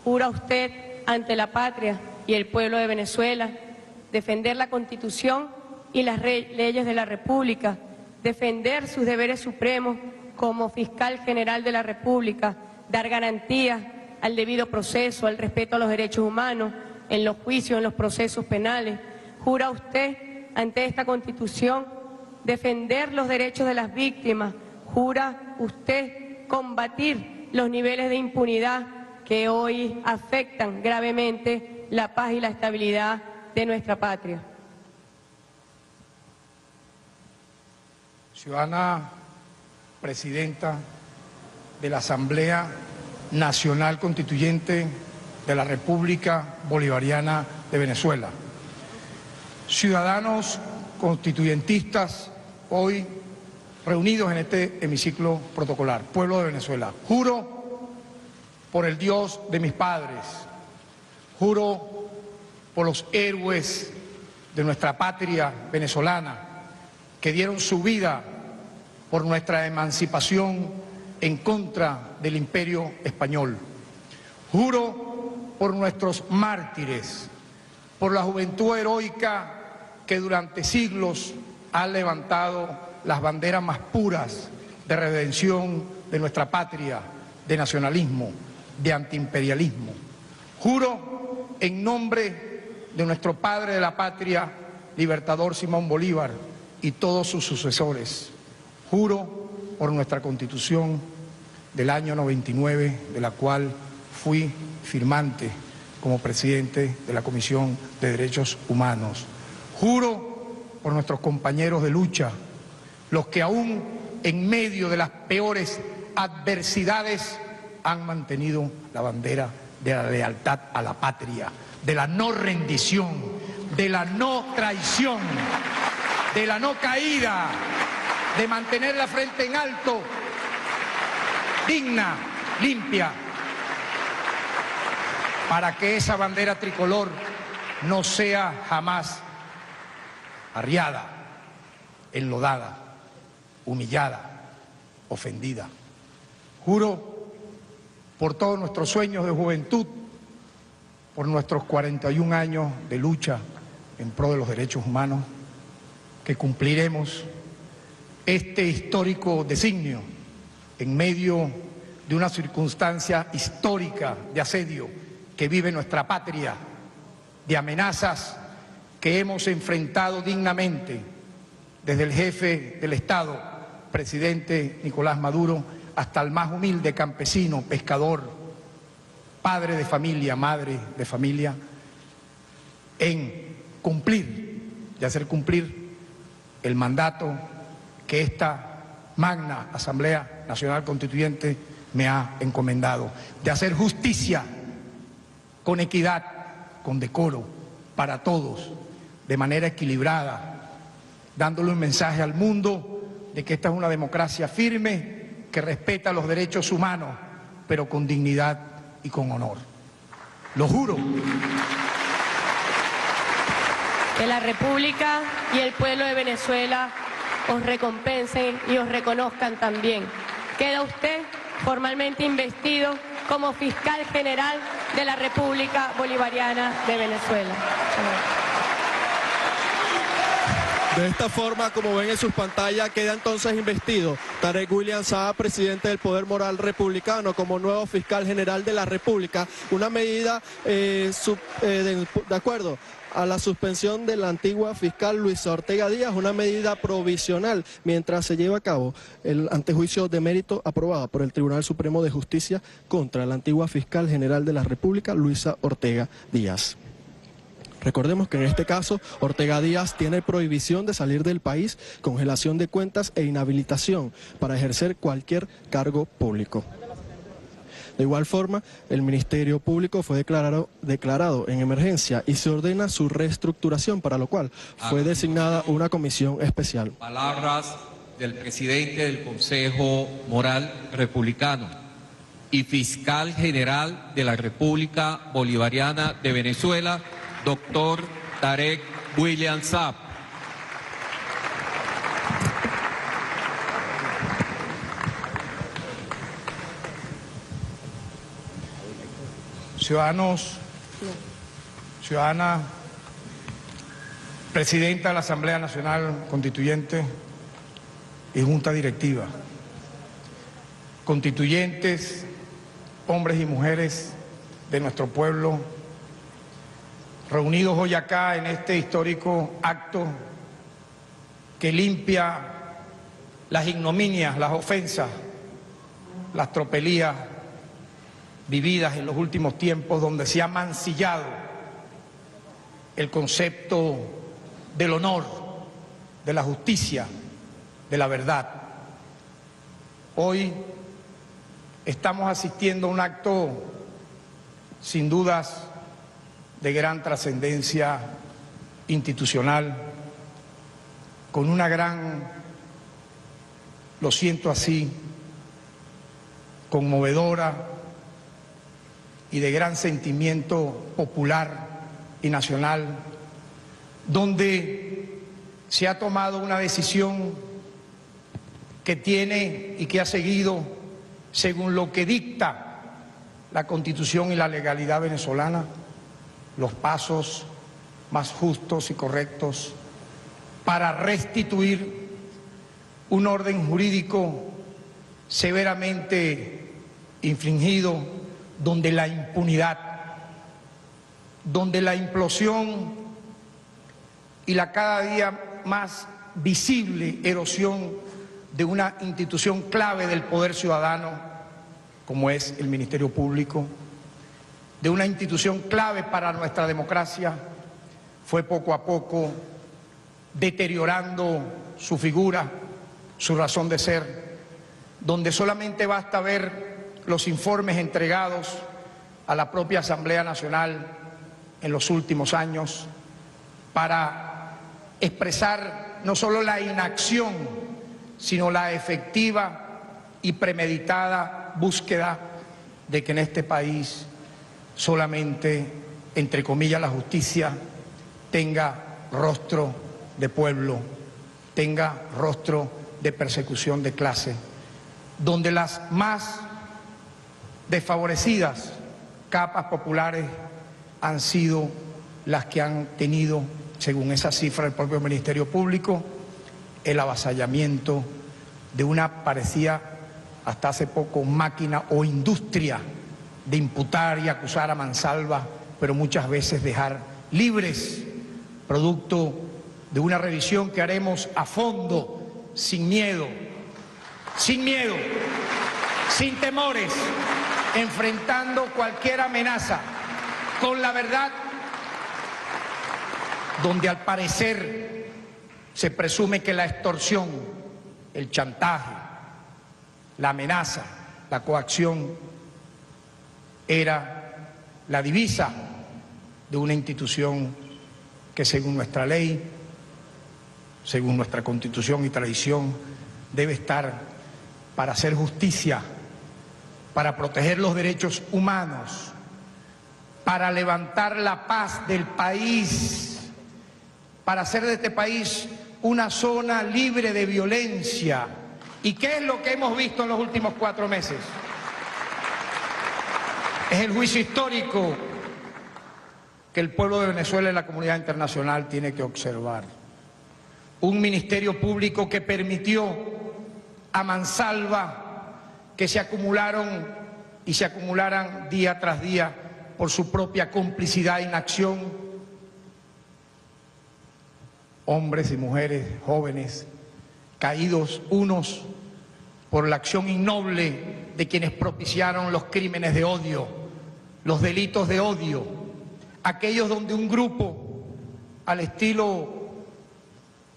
jura usted ante la patria y el pueblo de Venezuela, defender la Constitución y las leyes de la República, defender sus deberes supremos como fiscal general de la República, dar garantías al debido proceso, al respeto a los derechos humanos, en los juicios, en los procesos penales? ¿Jura usted ante esta Constitución defender los derechos de las víctimas? ¿Jura usted combatir los niveles de impunidad que hoy afectan gravemente la paz y la estabilidad de nuestra patria? Ciudadana Presidenta de la Asamblea Nacional Constituyente de la República Bolivariana de Venezuela. Ciudadanos constituyentistas hoy reunidos en este hemiciclo protocolar, pueblo de Venezuela, juro por el Dios de mis padres, juro por los héroes de nuestra patria venezolana que dieron su vida por nuestra emancipación en contra del imperio español. Juro por nuestros mártires, por la juventud heroica que durante siglos ha levantado las banderas más puras de redención de nuestra patria, de nacionalismo, de antiimperialismo. Juro en nombre de nuestro padre de la patria, libertador Simón Bolívar, y todos sus sucesores. Juro por nuestra Constitución del año 99, de la cual fui firmante como presidente de la Comisión de Derechos Humanos. Juro por nuestros compañeros de lucha, los que aún en medio de las peores adversidades han mantenido la bandera de la lealtad a la patria, de la no rendición, de la no traición, de la no caída, de mantener la frente en alto, digna, limpia, para que esa bandera tricolor no sea jamás arriada, enlodada, humillada, ofendida. Juro por todos nuestros sueños de juventud, por nuestros 41 años de lucha en pro de los derechos humanos, que cumpliremos este histórico designio en medio de una circunstancia histórica de asedio que vive nuestra patria, de amenazas que hemos enfrentado dignamente, desde el jefe del Estado, presidente Nicolás Maduro, hasta el más humilde campesino, pescador, padre de familia, madre de familia, en cumplir y hacer cumplir el mandato que esta magna Asamblea Nacional Constituyente me ha encomendado, de hacer justicia con equidad, con decoro, para todos, de manera equilibrada, dándole un mensaje al mundo de que esta es una democracia firme, que respeta los derechos humanos, pero con dignidad y con honor. Lo juro. Que la República y el pueblo de Venezuela os recompensen y os reconozcan también. Queda usted formalmente investido como fiscal general de la República Bolivariana de Venezuela. De esta forma, como ven en sus pantallas, queda entonces investido Tarek William Saab, presidente del Poder Moral Republicano, como nuevo fiscal general de la República, una medida de acuerdo a la suspensión de la antigua fiscal Luisa Ortega Díaz, una medida provisional mientras se lleva a cabo el antejuicio de mérito aprobado por el Tribunal Supremo de Justicia contra la antigua fiscal general de la República, Luisa Ortega Díaz. Recordemos que en este caso Ortega Díaz tiene prohibición de salir del país, congelación de cuentas e inhabilitación para ejercer cualquier cargo público. De igual forma, el Ministerio Público fue declarado en emergencia y se ordena su reestructuración, para lo cual fue designada una comisión especial. Palabras del presidente del Consejo Moral Republicano y fiscal general de la República Bolivariana de Venezuela, doctor Tarek William Saab. Ciudadanos, ciudadana, presidenta de la Asamblea Nacional Constituyente y Junta Directiva, constituyentes, hombres y mujeres de nuestro pueblo, reunidos hoy acá en este histórico acto que limpia las ignominias, las ofensas, las tropelías vividas en los últimos tiempos, donde se ha mancillado el concepto del honor, de la justicia, de la verdad. Hoy estamos asistiendo a un acto sin dudas de gran trascendencia institucional, con una gran, lo siento así, conmovedora y de gran sentimiento popular y nacional, donde se ha tomado una decisión que tiene y que ha seguido, según lo que dicta la Constitución y la legalidad venezolana, los pasos más justos y correctos para restituir un orden jurídico severamente infringido, donde la impunidad, donde la implosión y la cada día más visible erosión de una institución clave del poder ciudadano, como es el Ministerio Público, de una institución clave para nuestra democracia, fue poco a poco deteriorando su figura, su razón de ser, donde solamente basta ver los informes entregados a la propia Asamblea Nacional en los últimos años para expresar no solo la inacción, sino la efectiva y premeditada búsqueda de que en este país solamente, entre comillas, la justicia tenga rostro de pueblo, tenga rostro de persecución de clase, donde las más desfavorecidas capas populares han sido las que han tenido, según esa cifra del propio Ministerio Público, el avasallamiento de una parecida hasta hace poco máquina o industria de imputar y acusar a mansalva, pero muchas veces dejar libres, producto de una revisión que haremos a fondo, sin miedo, sin temores, enfrentando cualquier amenaza con la verdad, donde al parecer se presume que la extorsión, el chantaje, la amenaza, la coacción era la divisa de una institución que según nuestra ley, según nuestra Constitución y tradición, debe estar para hacer justicia, para proteger los derechos humanos, para levantar la paz del país, para hacer de este país una zona libre de violencia. ¿Y qué es lo que hemos visto en los últimos 4 meses? Es el juicio histórico que el pueblo de Venezuela y la comunidad internacional tiene que observar. Un ministerio público que permitió a mansalva que se acumularon y se acumularan día tras día por su propia complicidad e inacción, hombres y mujeres jóvenes caídos unos por la acción innoble de quienes propiciaron los crímenes de odio, los delitos de odio, aquellos donde un grupo al estilo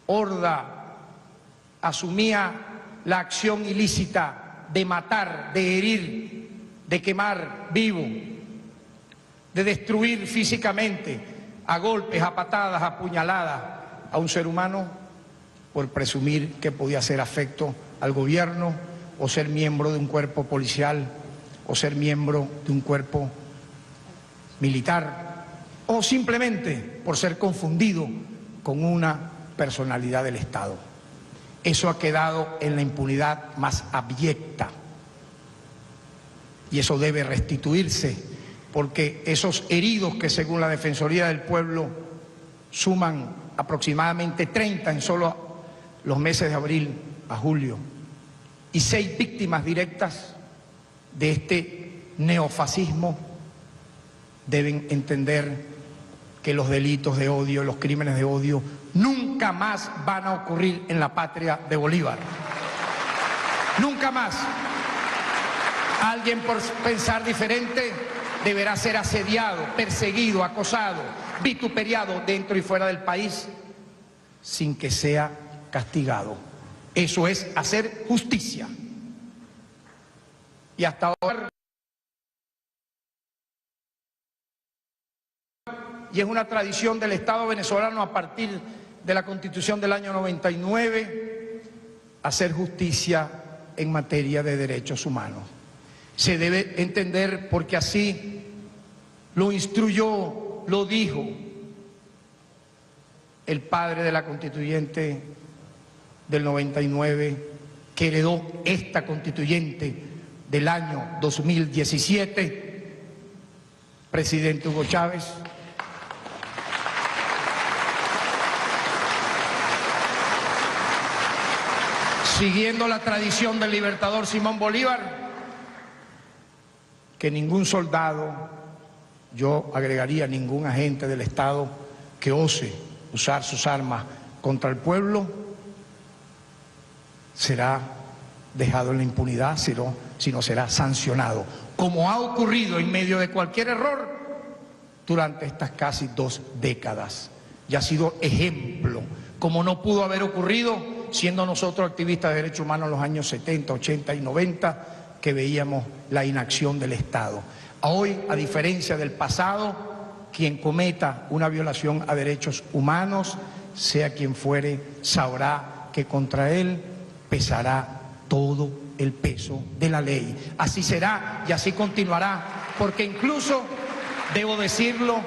Horda asumía la acción ilícita de matar, de herir, de quemar vivo, de destruir físicamente a golpes, a patadas, a puñaladas a un ser humano por presumir que podía ser afecto al gobierno o ser miembro de un cuerpo policial o ser miembro de un cuerpo militar o simplemente por ser confundido con una personalidad del Estado. Eso ha quedado en la impunidad más abyecta y eso debe restituirse, porque esos heridos que según la Defensoría del Pueblo suman aproximadamente 30 en solo los meses de abril a julio y 6 víctimas directas de este neofascismo, deben entender que los delitos de odio, los crímenes de odio, nunca más van a ocurrir en la patria de Bolívar. Nunca más. Alguien por pensar diferente deberá ser asediado, perseguido, acosado, vituperiado dentro y fuera del país sin que sea castigado. Eso es hacer justicia. Y hasta ahora, y es una tradición del Estado venezolano a partir de la Constitución del año 99, hacer justicia en materia de derechos humanos. Se debe entender porque así lo instruyó, lo dijo el padre de la constituyente del 99, que heredó esta constituyente del año 2017, presidente Hugo Chávez. Siguiendo la tradición del libertador Simón Bolívar, que ningún soldado, yo agregaría ningún agente del Estado que ose usar sus armas contra el pueblo, será dejado en la impunidad, sino será sancionado, como ha ocurrido en medio de cualquier error durante estas casi 2 décadas. Y ha sido ejemplo, como no pudo haber ocurrido siendo nosotros activistas de derechos humanos en los años 70, 80 y 90, que veíamos la inacción del Estado. Hoy, a diferencia del pasado, quien cometa una violación a derechos humanos, sea quien fuere, sabrá que contra él pesará todo el peso de la ley. Así será y así continuará, porque incluso, debo decirlo,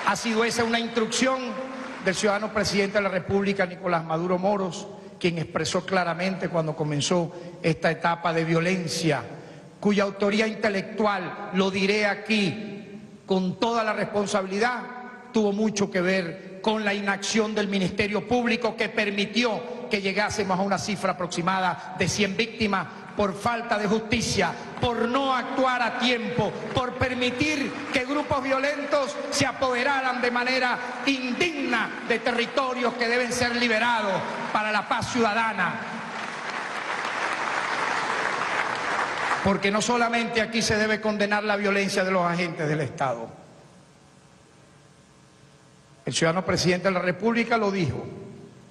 ha sido esa una instrucción del ciudadano presidente de la República, Nicolás Maduro Moros, quien expresó claramente cuando comenzó esta etapa de violencia, cuya autoría intelectual, lo diré aquí con toda la responsabilidad, tuvo mucho que ver con la inacción del Ministerio Público que permitió que llegásemos a una cifra aproximada de 100 víctimas por falta de justicia, por no actuar a tiempo, por permitir que grupos violentos se apoderaran de manera indigna de territorios que deben ser liberados para la paz ciudadana. Porque no solamente aquí se debe condenar la violencia de los agentes del Estado. El ciudadano presidente de la República lo dijo,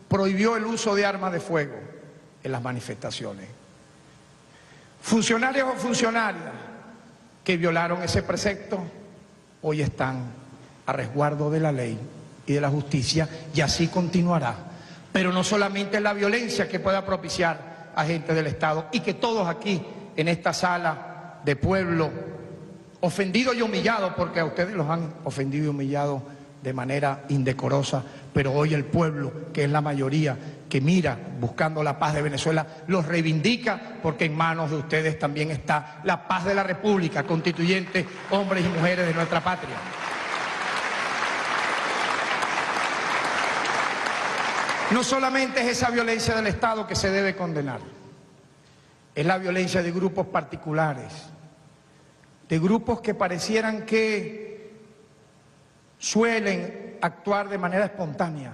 prohibió el uso de armas de fuego en las manifestaciones. Funcionarios o funcionarias que violaron ese precepto hoy están a resguardo de la ley y de la justicia, y así continuará. Pero no solamente es la violencia que pueda propiciar agentes del Estado, y que todos aquí en esta sala de pueblo, ofendidos y humillados, porque a ustedes los han ofendido y humillado de manera indecorosa, pero hoy el pueblo, que es la mayoría, que mira buscando la paz de Venezuela, los reivindica, porque en manos de ustedes también está la paz de la República constituyente, hombres y mujeres de nuestra patria. No solamente es esa violencia del Estado que se debe condenar, es la violencia de grupos particulares, de grupos que parecieran que suelen actuar de manera espontánea,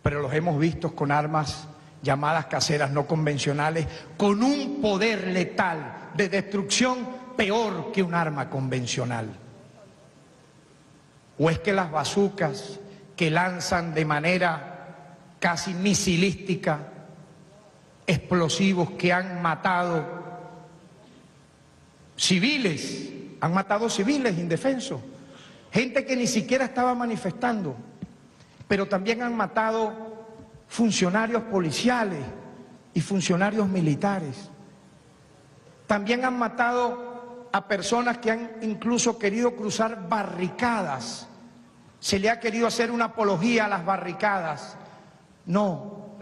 pero los hemos visto con armas llamadas caseras no convencionales, con un poder letal de destrucción peor que un arma convencional. ¿O es que las bazucas que lanzan de manera casi misilística explosivos que han matado civiles, indefensos, gente que ni siquiera estaba manifestando, pero también han matado funcionarios policiales y funcionarios militares? También han matado a personas que han incluso querido cruzar barricadas. Se le ha querido hacer una apología a las barricadas. No,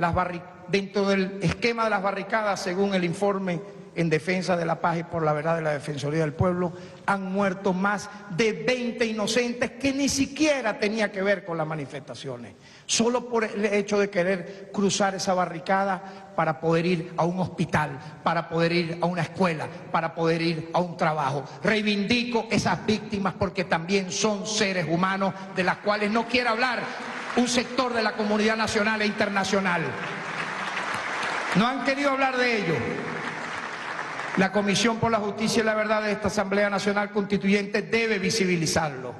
dentro del esquema de las barricadas, según el informe en defensa de la paz y por la verdad de la Defensoría del Pueblo, han muerto más de 20 inocentes que ni siquiera tenía que ver con las manifestaciones, solo por el hecho de querer cruzar esa barricada para poder ir a un hospital, para poder ir a una escuela, para poder ir a un trabajo. Reivindico esas víctimas porque también son seres humanos de las cuales no quiere hablar un sector de la comunidad nacional e internacional. No han querido hablar de ello. La Comisión por la Justicia y la Verdad de esta Asamblea Nacional Constituyente debe visibilizarlo,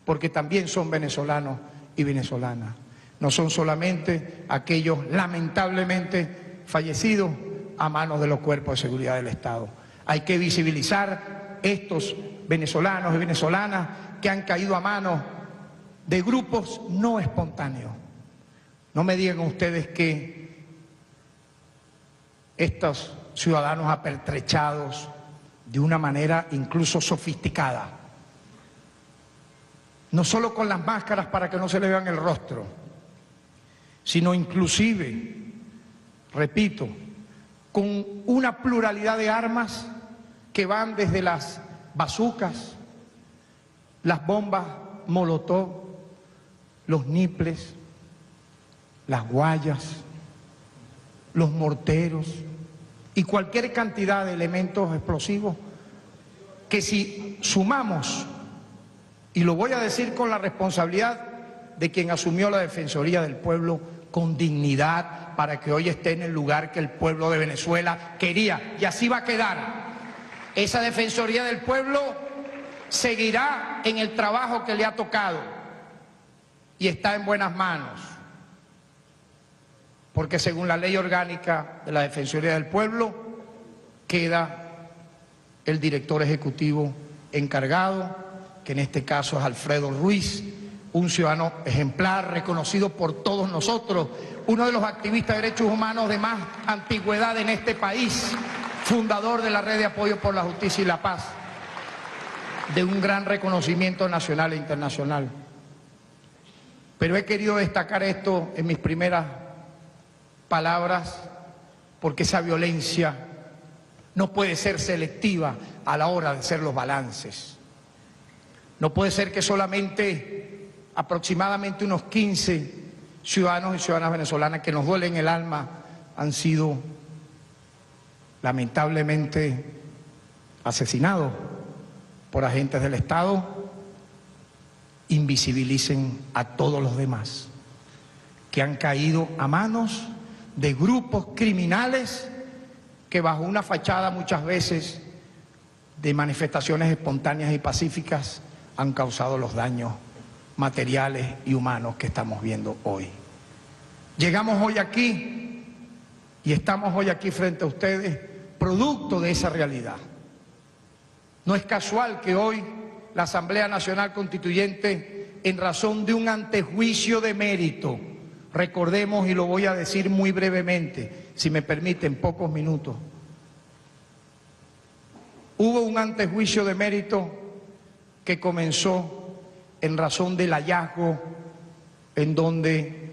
porque también son venezolanos y venezolanas. No son solamente aquellos lamentablemente fallecidos a manos de los cuerpos de seguridad del Estado. Hay que visibilizar estos venezolanos y venezolanas que han caído a manos de grupos no espontáneos. No me digan ustedes que estos ciudadanos apertrechados de una manera incluso sofisticada, no solo con las máscaras para que no se le vean el rostro, sino inclusive, repito, con una pluralidad de armas que van desde las bazucas, las bombas molotov, los niples, las guayas, los morteros y cualquier cantidad de elementos explosivos que, si sumamos, y lo voy a decir con la responsabilidad de quien asumió la Defensoría del Pueblo con dignidad para que hoy esté en el lugar que el pueblo de Venezuela quería, y así va a quedar. Esa Defensoría del Pueblo seguirá en el trabajo que le ha tocado y está en buenas manos, porque según la ley orgánica de la Defensoría del Pueblo queda el director ejecutivo encargado, que en este caso es Alfredo Ruiz, un ciudadano ejemplar, reconocido por todos nosotros, uno de los activistas de derechos humanos de más antigüedad en este país, fundador de la Red de Apoyo por la Justicia y la Paz, de un gran reconocimiento nacional e internacional. Pero he querido destacar esto en mis primeras palabras porque esa violencia no puede ser selectiva a la hora de hacer los balances. No puede ser que solamente aproximadamente unos 15 ciudadanos y ciudadanas venezolanas que nos duele en el alma han sido lamentablemente asesinados por agentes del Estado, invisibilicen a todos los demás que han caído a manos de grupos criminales que bajo una fachada muchas veces de manifestaciones espontáneas y pacíficas han causado los daños materiales y humanos que estamos viendo hoy. Llegamos hoy aquí y estamos hoy aquí frente a ustedes producto de esa realidad. No es casual que hoy la Asamblea Nacional Constituyente, en razón de un antejuicio de mérito, recordemos, y lo voy a decir muy brevemente, si me permiten pocos minutos, hubo un antejuicio de mérito que comenzó en razón del hallazgo en donde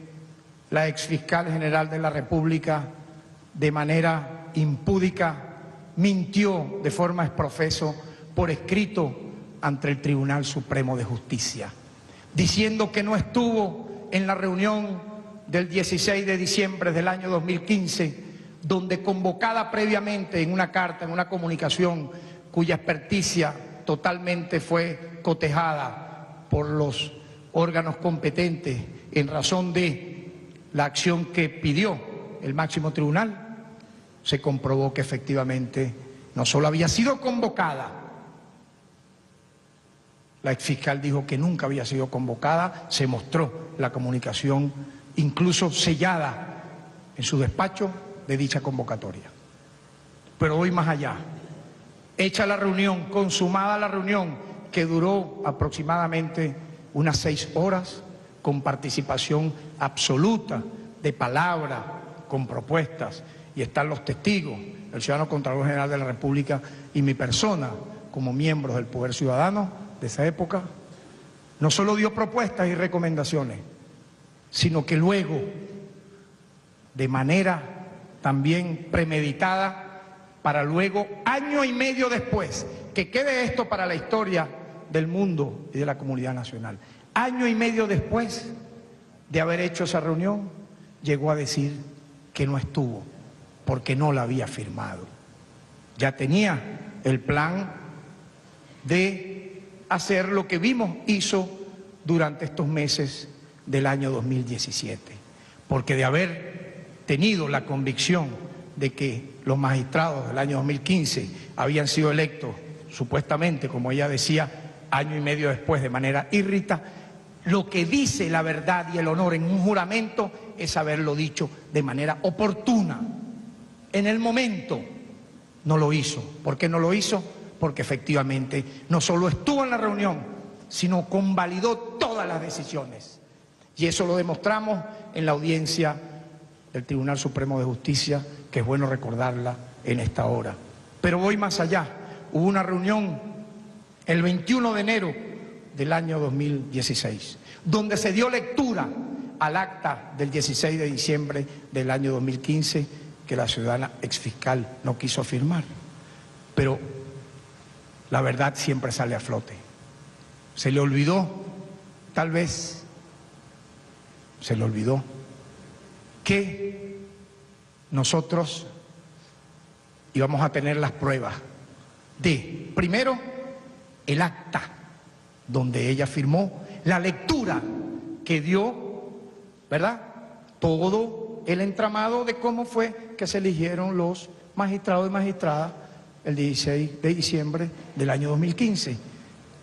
la exfiscal general de la República, de manera impúdica, mintió de forma exprofeso por escrito ante el Tribunal Supremo de Justicia, diciendo que no estuvo en la reunión del 16 de diciembre del año 2015, donde convocada previamente en una carta, en una comunicación cuya experticia totalmente fue cotejada por los órganos competentes en razón de la acción que pidió el máximo tribunal, se comprobó que efectivamente no solo había sido convocada, la exfiscal dijo que nunca había sido convocada, se mostró la comunicación incluso sellada en su despacho de dicha convocatoria. Pero voy más allá. Hecha la reunión, consumada la reunión, que duró aproximadamente unas 6 horas, con participación absoluta, de palabra, con propuestas, y están los testigos, el ciudadano Contralor General de la República y mi persona, como miembros del Poder Ciudadano de esa época, no solo dio propuestas y recomendaciones, sino que luego, de manera también premeditada, para luego, año y medio después, que quede esto para la historia del mundo y de la comunidad nacional, año y medio después de haber hecho esa reunión, llegó a decir que no estuvo, porque no la había firmado. Ya tenía el plan de hacer lo que vimos hizo durante estos meses del año 2017, porque de haber tenido la convicción de que los magistrados del año 2015 habían sido electos, supuestamente, como ella decía, año y medio después, de manera írrita, lo que dice la verdad y el honor en un juramento es haberlo dicho de manera oportuna. En el momento no lo hizo. ¿Por qué no lo hizo? Porque efectivamente no solo estuvo en la reunión, sino convalidó todas las decisiones. Y eso lo demostramos en la audiencia del Tribunal Supremo de Justicia, que es bueno recordarla en esta hora. Pero voy más allá. Hubo una reunión el 21 de enero del año 2016, donde se dio lectura al acta del 16 de diciembre del año 2015, que la ciudadana exfiscal no quiso firmar. Pero la verdad siempre sale a flote. Se le olvidó, tal vez, se le olvidó que nosotros íbamos a tener las pruebas de, primero, el acta donde ella firmó, la lectura que dio, ¿verdad?, todo el entramado de cómo fue que se eligieron los magistrados y magistradas el 16 de diciembre del año 2015.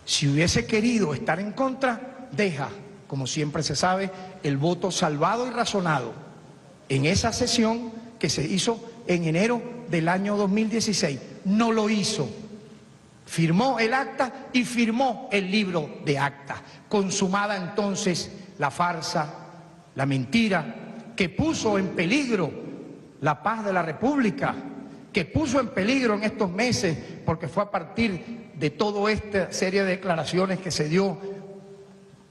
Si hubiese querido estar en contra, deja, como siempre se sabe, el voto salvado y razonado en esa sesión que se hizo en enero del año 2016. No lo hizo. Firmó el acta y firmó el libro de acta. Consumada entonces la farsa, la mentira, que puso en peligro la paz de la República, que puso en peligro en estos meses, porque fue a partir de toda esta serie de declaraciones que se dio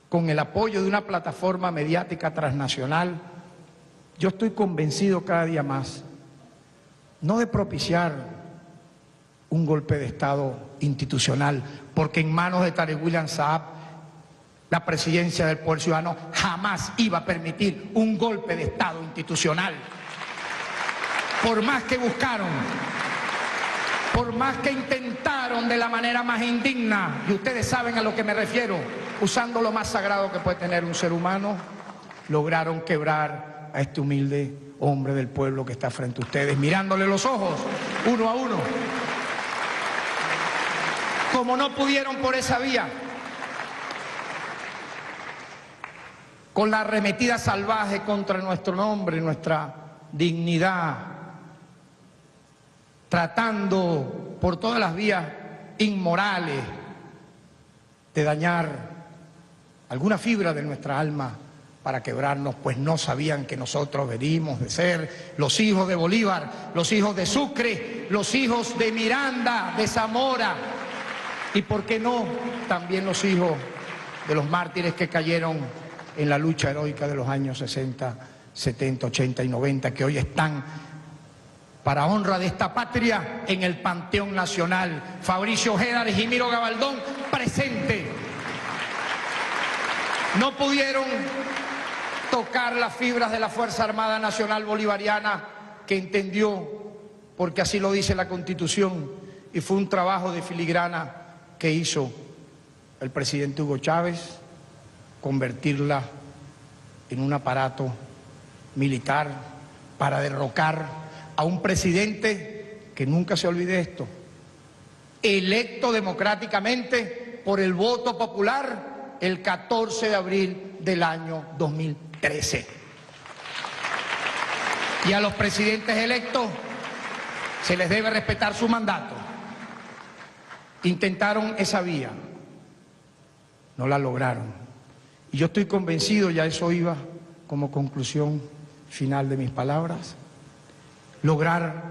con el apoyo de una plataforma mediática transnacional. Yo estoy convencido cada día más, no de propiciar un golpe de Estado institucional, porque en manos de Tarek William Saab la presidencia del Poder Ciudadano jamás iba a permitir un golpe de Estado institucional. Por más que buscaron, por más que intentaron de la manera más indigna, y ustedes saben a lo que me refiero, usando lo más sagrado que puede tener un ser humano, lograron quebrar a este humilde hombre del pueblo que está frente a ustedes, mirándole los ojos, uno a uno. Como no pudieron por esa vía, con la arremetida salvaje contra nuestro nombre, nuestra dignidad, tratando por todas las vías inmorales de dañar alguna fibra de nuestra alma para quebrarnos, pues no sabían que nosotros venimos de ser los hijos de Bolívar, los hijos de Sucre, los hijos de Miranda, de Zamora, y por qué no, también los hijos de los mártires que cayeron en la lucha heroica de los años 60, 70, 80 y 90, que hoy están para honra de esta patria en el Panteón Nacional. Fabricio Ojeda, Jimiro Gabaldón, presente. No pudieron tocar las fibras de la Fuerza Armada Nacional Bolivariana, que entendió, porque así lo dice la Constitución, y fue un trabajo de filigrana que hizo el presidente Hugo Chávez, convertirla en un aparato militar para derrocar a un presidente que, nunca se olvide esto, electo democráticamente por el voto popular el 14 de abril del año 2013. Y a los presidentes electos se les debe respetar su mandato. Intentaron esa vía, no la lograron. Y yo estoy convencido, ya eso iba como conclusión final de mis palabras, lograr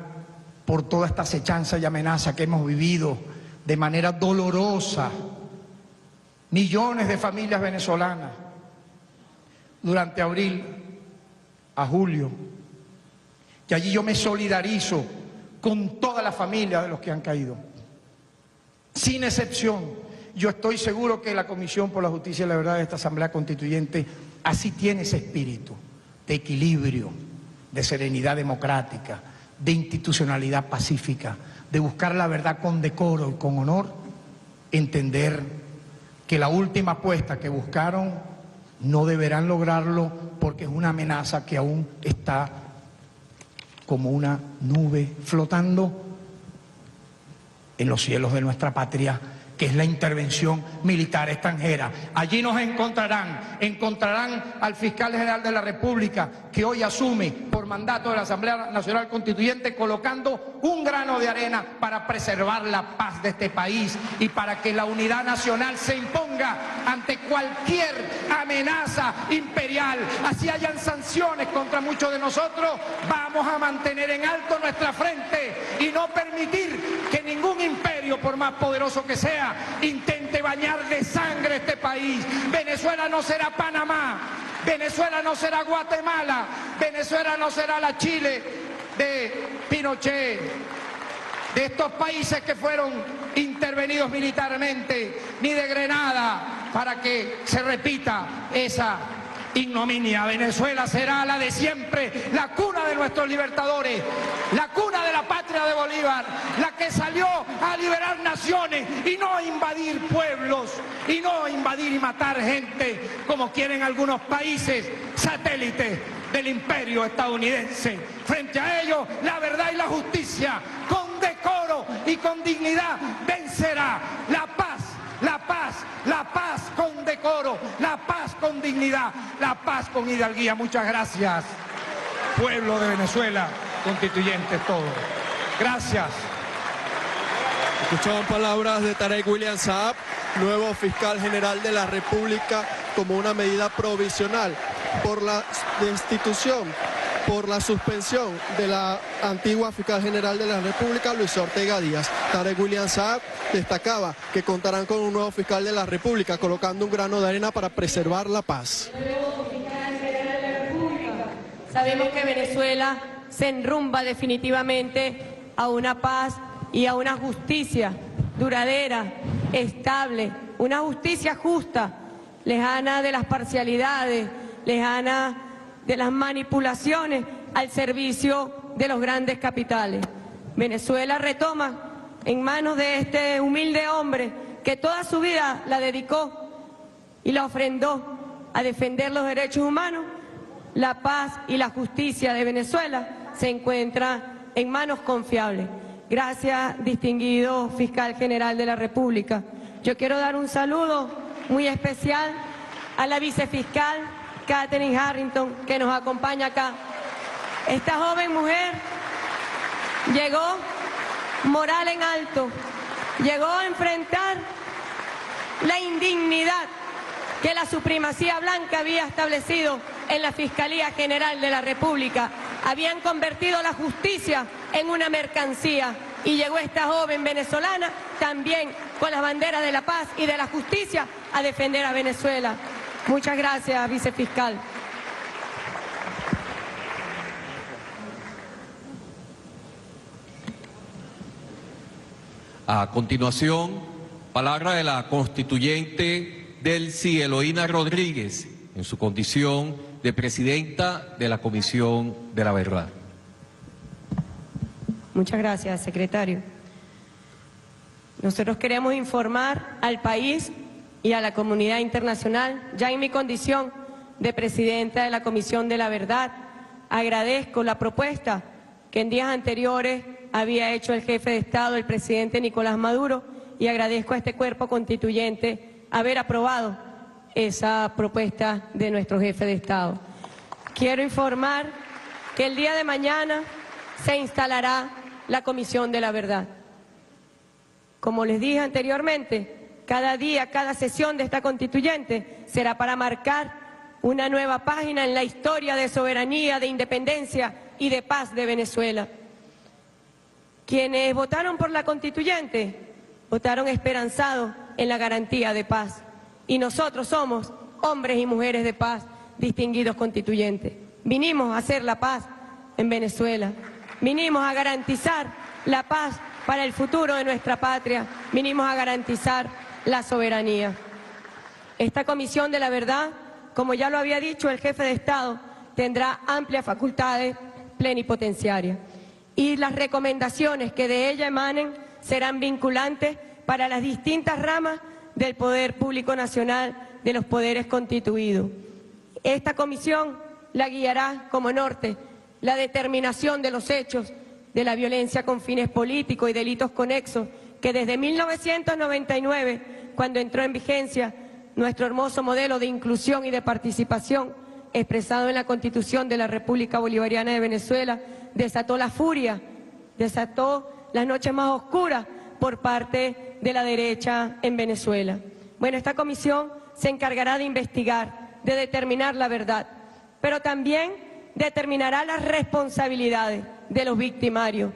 por toda esta acechanza y amenaza que hemos vivido de manera dolorosa, millones de familias venezolanas, durante abril a julio, y allí yo me solidarizo con toda la familia de los que han caído, sin excepción. Yo estoy seguro que la Comisión por la Justicia y la Verdad de esta Asamblea Constituyente así tiene ese espíritu de equilibrio, de serenidad democrática, de institucionalidad pacífica, de buscar la verdad con decoro y con honor, entender que la última apuesta que buscaron no deberán lograrlo porque es una amenaza que aún está como una nube flotando en los cielos de nuestra patria, que es la intervención militar extranjera. Allí nos encontrarán al fiscal general de la República, que hoy asume por mandato de la Asamblea Nacional Constituyente, colocando un grano de arena para preservar la paz de este país y para que la unidad nacional se imponga ante cualquier amenaza imperial. Así hayan sanciones contra muchos de nosotros, vamos a mantener en alto nuestra frente y no permitir que ningún imperio, por más poderoso que sea, intente bañar de sangre este país. Venezuela no será Panamá, Venezuela no será Guatemala, Venezuela no será la Chile de Pinochet, de estos países que fueron intervenidos militarmente, ni de Grenada, para que se repita esa ignominia. Venezuela será la de siempre, la cuna de nuestros libertadores, la cuna de la patria de Bolívar, la que salió a liberar naciones y no a invadir pueblos, y no a invadir y matar gente como quieren algunos países satélites del imperio estadounidense. Frente a ello, la verdad y la justicia, con decoro y con dignidad, vencerá. La paz, la paz, la paz con decoro, la paz con dignidad, la paz con hidalguía. Muchas gracias, pueblo de Venezuela, constituyentes todos. Gracias. Escuchaban palabras de Tarek William Saab, nuevo fiscal general de la República, como una medida provisional por la destitución, por la suspensión de la antigua fiscal general de la República, Luis Ortega Díaz. Tarek William Saab destacaba que contarán con un nuevo fiscal de la República, colocando un grano de arena para preservar la paz. Sabemos que Venezuela se enrumba definitivamente a una paz y a una justicia duradera, estable, una justicia justa lejana de las parcialidades, lejana de las manipulaciones al servicio de los grandes capitales. Venezuela retoma en manos de este humilde hombre que toda su vida la dedicó y la ofrendó a defender los derechos humanos, la paz y la justicia de Venezuela se encuentra en manos confiables. Gracias, distinguido fiscal general de la República. Yo quiero dar un saludo muy especial a la vicefiscal Katherine Harrington, que nos acompaña acá. Esta joven mujer llegó moral en alto, llegó a enfrentar la indignidad que la supremacía blanca había establecido en la Fiscalía General de la República. Habían convertido la justicia en una mercancía y llegó esta joven venezolana también con las banderas de la paz y de la justicia a defender a Venezuela. Muchas gracias, vicefiscal. A continuación, palabra de la constituyente Delcy Eloína Rodríguez, en su condición de presidenta de la Comisión de la Verdad. Muchas gracias, secretario. Nosotros queremos informar al país y a la comunidad internacional, ya en mi condición de presidenta de la Comisión de la Verdad, agradezco la propuesta que en días anteriores había hecho el jefe de Estado, el presidente Nicolás Maduro, y agradezco a este cuerpo constituyente haber aprobado esa propuesta de nuestro jefe de Estado. Quiero informar que el día de mañana se instalará la Comisión de la Verdad. Como les dije anteriormente, cada día, cada sesión de esta constituyente será para marcar una nueva página en la historia de soberanía, de independencia y de paz de Venezuela. Quienes votaron por la constituyente votaron esperanzados en la garantía de paz. Y nosotros somos hombres y mujeres de paz, distinguidos constituyentes. Vinimos a hacer la paz en Venezuela. Vinimos a garantizar la paz para el futuro de nuestra patria. Vinimos a garantizar la soberanía. Esta Comisión de la Verdad, como ya lo había dicho el jefe de Estado, tendrá amplias facultades plenipotenciarias. Y las recomendaciones que de ella emanen serán vinculantes para las distintas ramas del Poder Público Nacional, de los poderes constituidos. Esta comisión la guiará como norte la determinación de los hechos de la violencia con fines políticos y delitos conexos que desde 1999, cuando entró en vigencia nuestro hermoso modelo de inclusión y de participación expresado en la Constitución de la República Bolivariana de Venezuela, desató la furia, desató las noches más oscuras por parte de la derecha en Venezuela. Bueno, esta comisión se encargará de investigar, de determinar la verdad, pero también determinará las responsabilidades de los victimarios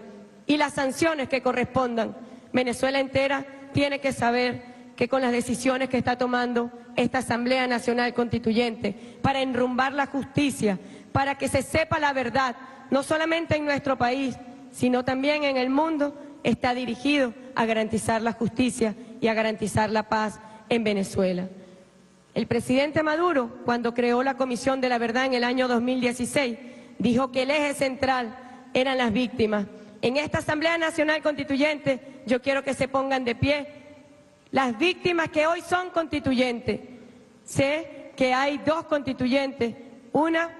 y las sanciones que correspondan. Venezuela entera tiene que saber que con las decisiones que está tomando esta Asamblea Nacional Constituyente para enrumbar la justicia, para que se sepa la verdad, no solamente en nuestro país, sino también en el mundo, está dirigido a garantizar la justicia y a garantizar la paz en Venezuela. El presidente Maduro, cuando creó la Comisión de la Verdad en el año 2016, dijo que el eje central eran las víctimas. En esta Asamblea Nacional Constituyente yo quiero que se pongan de pie las víctimas que hoy son constituyentes. Sé que hay dos constituyentes, una,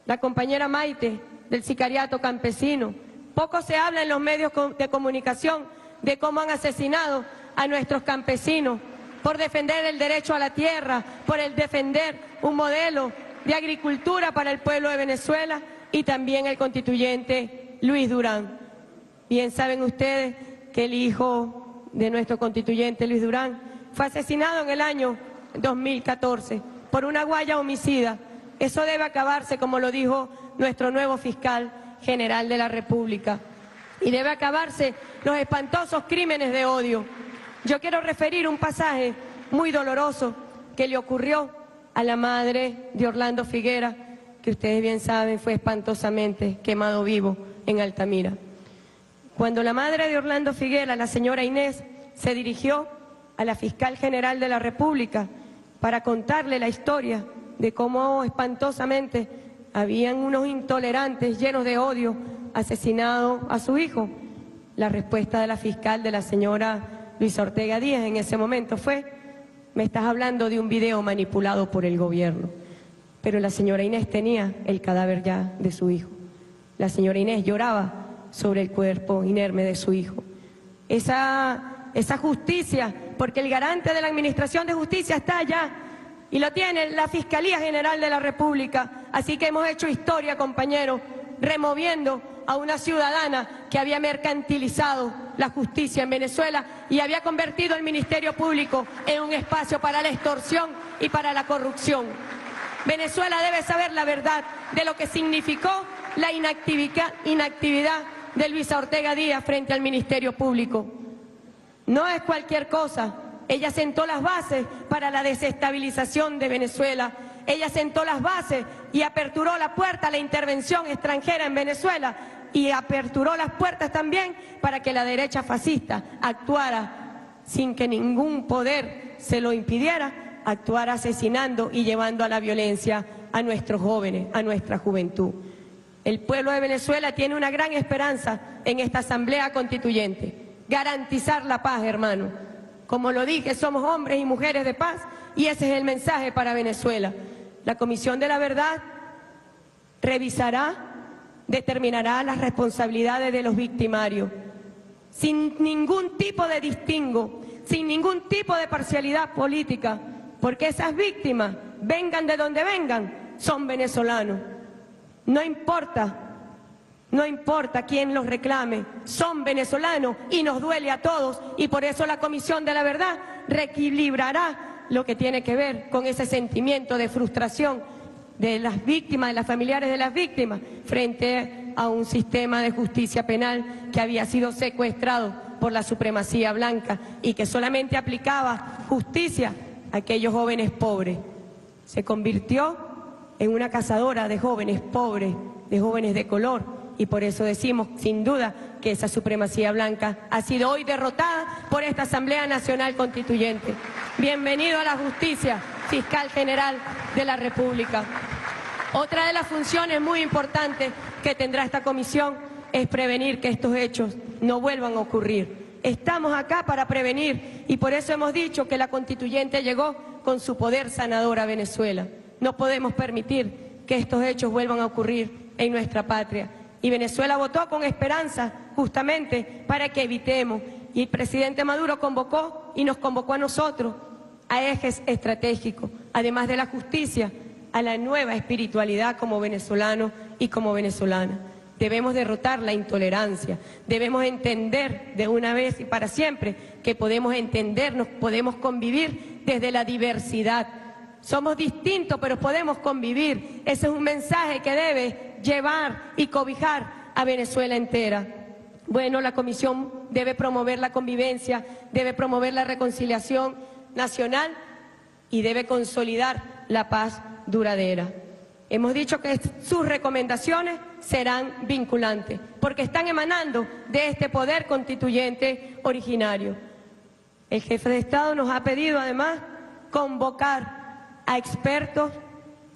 la compañera Maite, del sicariato campesino. Poco se habla en los medios de comunicación de cómo han asesinado a nuestros campesinos por defender el derecho a la tierra, por el defender un modelo de agricultura para el pueblo de Venezuela, y también el constituyente Luis Durán. Bien saben ustedes que el hijo de nuestro constituyente Luis Durán fue asesinado en el año 2014 por una guaya homicida. Eso debe acabarse, como lo dijo nuestro nuevo fiscal general de la República, y debe acabarse los espantosos crímenes de odio. Yo quiero referir un pasaje muy doloroso que le ocurrió a la madre de Orlando Figuera, que ustedes bien saben fue espantosamente quemado vivo en Altamira. Cuando la madre de Orlando Figuera, la señora Inés, se dirigió a la fiscal general de la República, para contarle la historia de cómo espantosamente habían unos intolerantes llenos de odio asesinado a su hijo. La respuesta de la fiscal, de la señora Luisa Ortega Díaz, en ese momento fue: me estás hablando de un video manipulado por el gobierno. Pero la señora Inés tenía el cadáver ya de su hijo. La señora Inés lloraba sobre el cuerpo inerme de su hijo. Esa justicia, porque el garante de la Administración de Justicia está allá y lo tiene la Fiscalía General de la República. Así que hemos hecho historia, compañeros, removiendo a una ciudadana que había mercantilizado la justicia en Venezuela y había convertido el Ministerio Público en un espacio para la extorsión y para la corrupción. Venezuela debe saber la verdad de lo que significó la inactividad de Luisa Ortega Díaz frente al Ministerio Público. No es cualquier cosa. Ella sentó las bases para la desestabilización de Venezuela. Ella sentó las bases y aperturó la puerta a la intervención extranjera en Venezuela y aperturó las puertas también para que la derecha fascista actuara sin que ningún poder se lo impidiera, actuara asesinando y llevando a la violencia a nuestros jóvenes, a nuestra juventud. El pueblo de Venezuela tiene una gran esperanza en esta Asamblea Constituyente. Garantizar la paz, hermano. Como lo dije, somos hombres y mujeres de paz y ese es el mensaje para Venezuela. La Comisión de la Verdad revisará, determinará las responsabilidades de los victimarios, sin ningún tipo de distingo, sin ningún tipo de parcialidad política, porque esas víctimas, vengan de donde vengan, son venezolanos. No importa quién los reclame, son venezolanos y nos duele a todos y por eso la Comisión de la Verdad reequilibrará lo que tiene que ver con ese sentimiento de frustración de las víctimas, de las familiares de las víctimas, frente a un sistema de justicia penal que había sido secuestrado por la supremacía blanca y que solamente aplicaba justicia a aquellos jóvenes pobres. Se convirtió en una cazadora de jóvenes pobres, de jóvenes de color, y por eso decimos, sin duda, que esa supremacía blanca ha sido hoy derrotada por esta Asamblea Nacional Constituyente. Bienvenido a la justicia, Fiscal General de la República. Otra de las funciones muy importantes que tendrá esta comisión es prevenir que estos hechos no vuelvan a ocurrir. Estamos acá para prevenir y por eso hemos dicho que la Constituyente llegó con su poder sanador a Venezuela. No podemos permitir que estos hechos vuelvan a ocurrir en nuestra patria. Y Venezuela votó con esperanza justamente para que evitemos. Y el presidente Maduro convocó y nos convocó a nosotros a ejes estratégicos, además de la justicia, a la nueva espiritualidad como venezolanos y como venezolanas. Debemos derrotar la intolerancia, debemos entender de una vez y para siempre que podemos entendernos, podemos convivir desde la diversidad. Somos distintos, pero podemos convivir. Ese es un mensaje que debe llevar y cobijar a Venezuela entera. Bueno, la Comisión debe promover la convivencia, debe promover la reconciliación nacional y debe consolidar la paz duradera. Hemos dicho que sus recomendaciones serán vinculantes, porque están emanando de este poder constituyente originario. El jefe de Estado nos ha pedido además convocar a expertos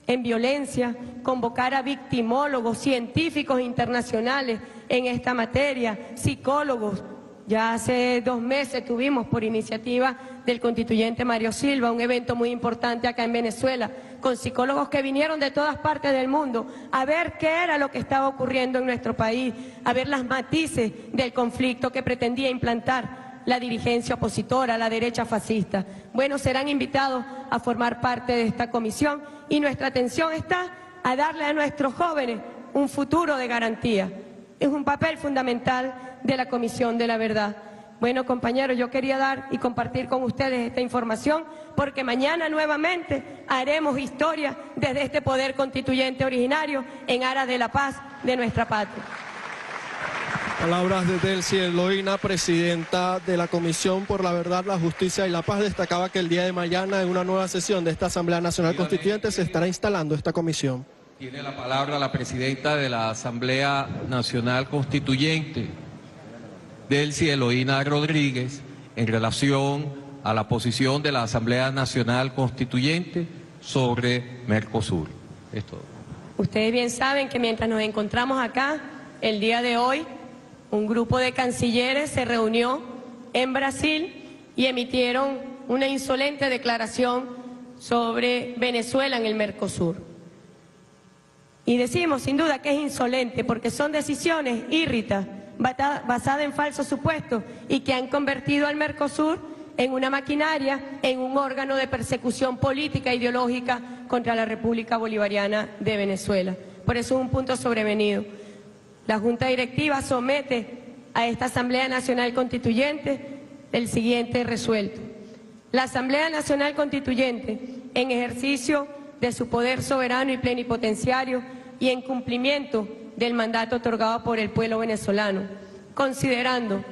en violencia, convocar a victimólogos, científicos internacionales en esta materia, psicólogos. Ya hace 2 meses tuvimos por iniciativa del constituyente Mario Silva un evento muy importante acá en Venezuela, con psicólogos que vinieron de todas partes del mundo a ver qué era lo que estaba ocurriendo en nuestro país, a ver las matices del conflicto que pretendía implantar la dirigencia opositora, la derecha fascista. Bueno, serán invitados a formar parte de esta comisión y nuestra atención está a darle a nuestros jóvenes un futuro de garantía. Es un papel fundamental de la Comisión de la Verdad. Bueno, compañeros, yo quería dar y compartir con ustedes esta información porque mañana nuevamente haremos historia desde este poder constituyente originario en aras de la paz de nuestra patria. Palabras de Delcy Eloína, presidenta de la Comisión por la Verdad, la Justicia y la Paz. Destacaba que el día de mañana, en una nueva sesión de esta Asamblea Nacional Constituyente, se estará instalando esta comisión. Tiene la palabra la presidenta de la Asamblea Nacional Constituyente, Delcy Eloína Rodríguez, en relación a la posición de la Asamblea Nacional Constituyente sobre Mercosur. Es todo. Ustedes bien saben que mientras nos encontramos acá, el día de hoy, un grupo de cancilleres se reunió en Brasil y emitieron una insolente declaración sobre Venezuela en el Mercosur. Y decimos sin duda que es insolente porque son decisiones írritas, basadas en falsos supuestos y que han convertido al Mercosur en una maquinaria, en un órgano de persecución política e ideológica contra la República Bolivariana de Venezuela. Por eso es un punto sobrevenido. La Junta Directiva somete a esta Asamblea Nacional Constituyente el siguiente resuelto. La Asamblea Nacional Constituyente, en ejercicio de su poder soberano y plenipotenciario y en cumplimiento del mandato otorgado por el pueblo venezolano, considerando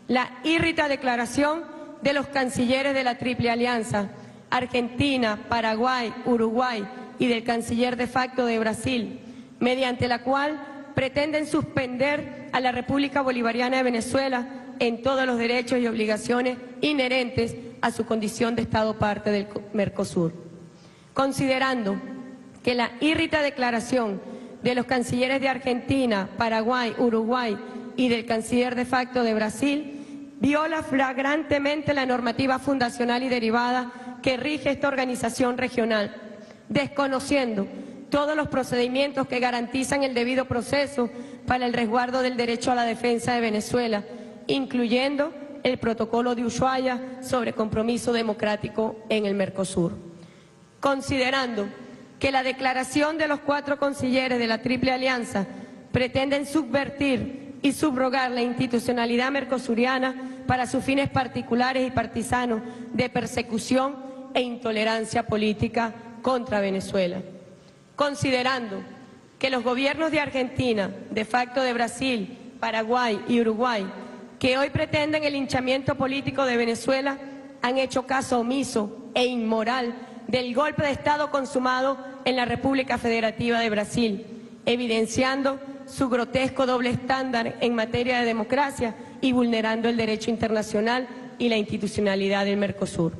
la írrita declaración de los cancilleres de la Triple Alianza, Argentina, Paraguay, Uruguay y del canciller de facto de Brasil, mediante la cual pretenden suspender a la República Bolivariana de Venezuela en todos los derechos y obligaciones inherentes a su condición de Estado parte del Mercosur. Considerando que la írrita declaración de los cancilleres de Argentina, Paraguay, Uruguay y del canciller de facto de Brasil viola flagrantemente la normativa fundacional y derivada que rige esta organización regional, desconociendo todos los procedimientos que garantizan el debido proceso para el resguardo del derecho a la defensa de Venezuela, incluyendo el protocolo de Ushuaia sobre compromiso democrático en el Mercosur. Considerando que la declaración de los 4 cancilleres de la Triple Alianza pretenden subvertir y subrogar la institucionalidad mercosuriana para sus fines particulares y partisanos de persecución e intolerancia política contra Venezuela. Considerando que los gobiernos de Argentina, de facto de Brasil, Paraguay y Uruguay, que hoy pretenden el linchamiento político de Venezuela, han hecho caso omiso e inmoral del golpe de Estado consumado en la República Federativa de Brasil, evidenciando su grotesco doble estándar en materia de democracia y vulnerando el derecho internacional y la institucionalidad del Mercosur.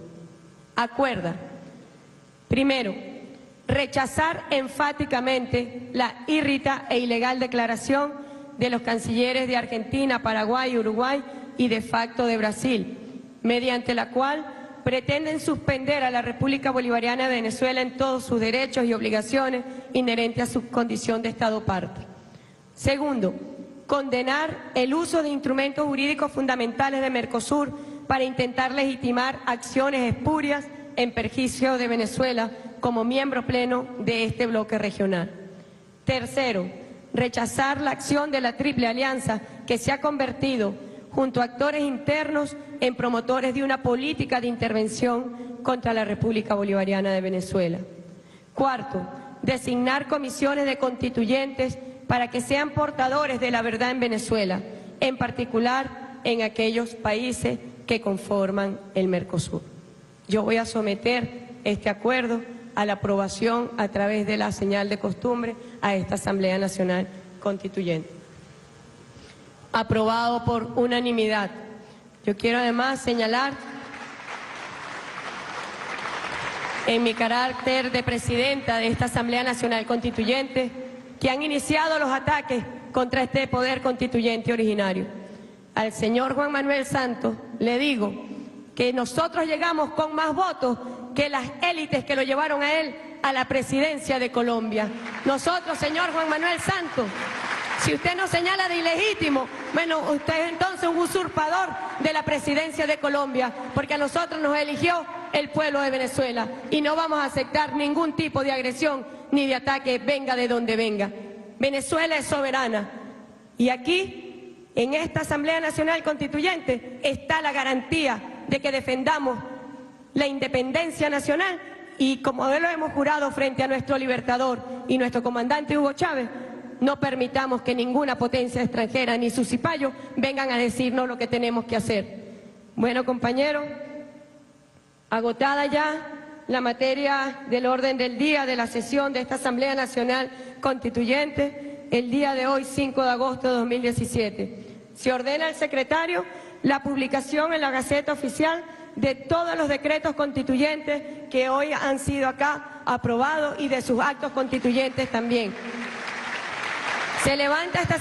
Acuerda, primero, rechazar enfáticamente la írrita e ilegal declaración de los cancilleres de Argentina, Paraguay, Uruguay y de facto de Brasil, mediante la cual pretenden suspender a la República Bolivariana de Venezuela en todos sus derechos y obligaciones inherentes a su condición de Estado parte. Segundo, condenar el uso de instrumentos jurídicos fundamentales de Mercosur para intentar legitimar acciones espurias en perjuicio de Venezuela como miembro pleno de este bloque regional. Tercero, rechazar la acción de la Triple Alianza que se ha convertido, junto a actores internos, en promotores de una política de intervención contra la República Bolivariana de Venezuela. Cuarto, designar comisiones de constituyentes para que sean portadores de la verdad en Venezuela, en particular en aquellos países que conforman el Mercosur. Yo voy a someter este acuerdo a la aprobación a través de la señal de costumbre a esta Asamblea Nacional Constituyente. Aprobado por unanimidad. Yo quiero además señalar, en mi carácter de presidenta de esta Asamblea Nacional Constituyente, que han iniciado los ataques contra este poder constituyente originario. Al señor Juan Manuel Santos le digo que nosotros llegamos con más votos que las élites que lo llevaron a él a la presidencia de Colombia. Nosotros, señor Juan Manuel Santos, si usted nos señala de ilegítimo, bueno, usted es entonces un usurpador de la presidencia de Colombia, porque a nosotros nos eligió el pueblo de Venezuela y no vamos a aceptar ningún tipo de agresión ni de ataque, venga de donde venga. Venezuela es soberana y aquí, en esta Asamblea Nacional Constituyente, está la garantía de que defendamos la independencia nacional y, como lo hemos jurado frente a nuestro libertador y nuestro comandante Hugo Chávez, no permitamos que ninguna potencia extranjera ni sus cipayos vengan a decirnos lo que tenemos que hacer. Bueno, compañeros, agotada ya la materia del orden del día de la sesión de esta Asamblea Nacional Constituyente, el día de hoy, 5 de agosto de 2017. Se ordena al secretario la publicación en la Gaceta Oficial de todos los decretos constituyentes que hoy han sido acá aprobados y de sus actos constituyentes también. Se levanta esta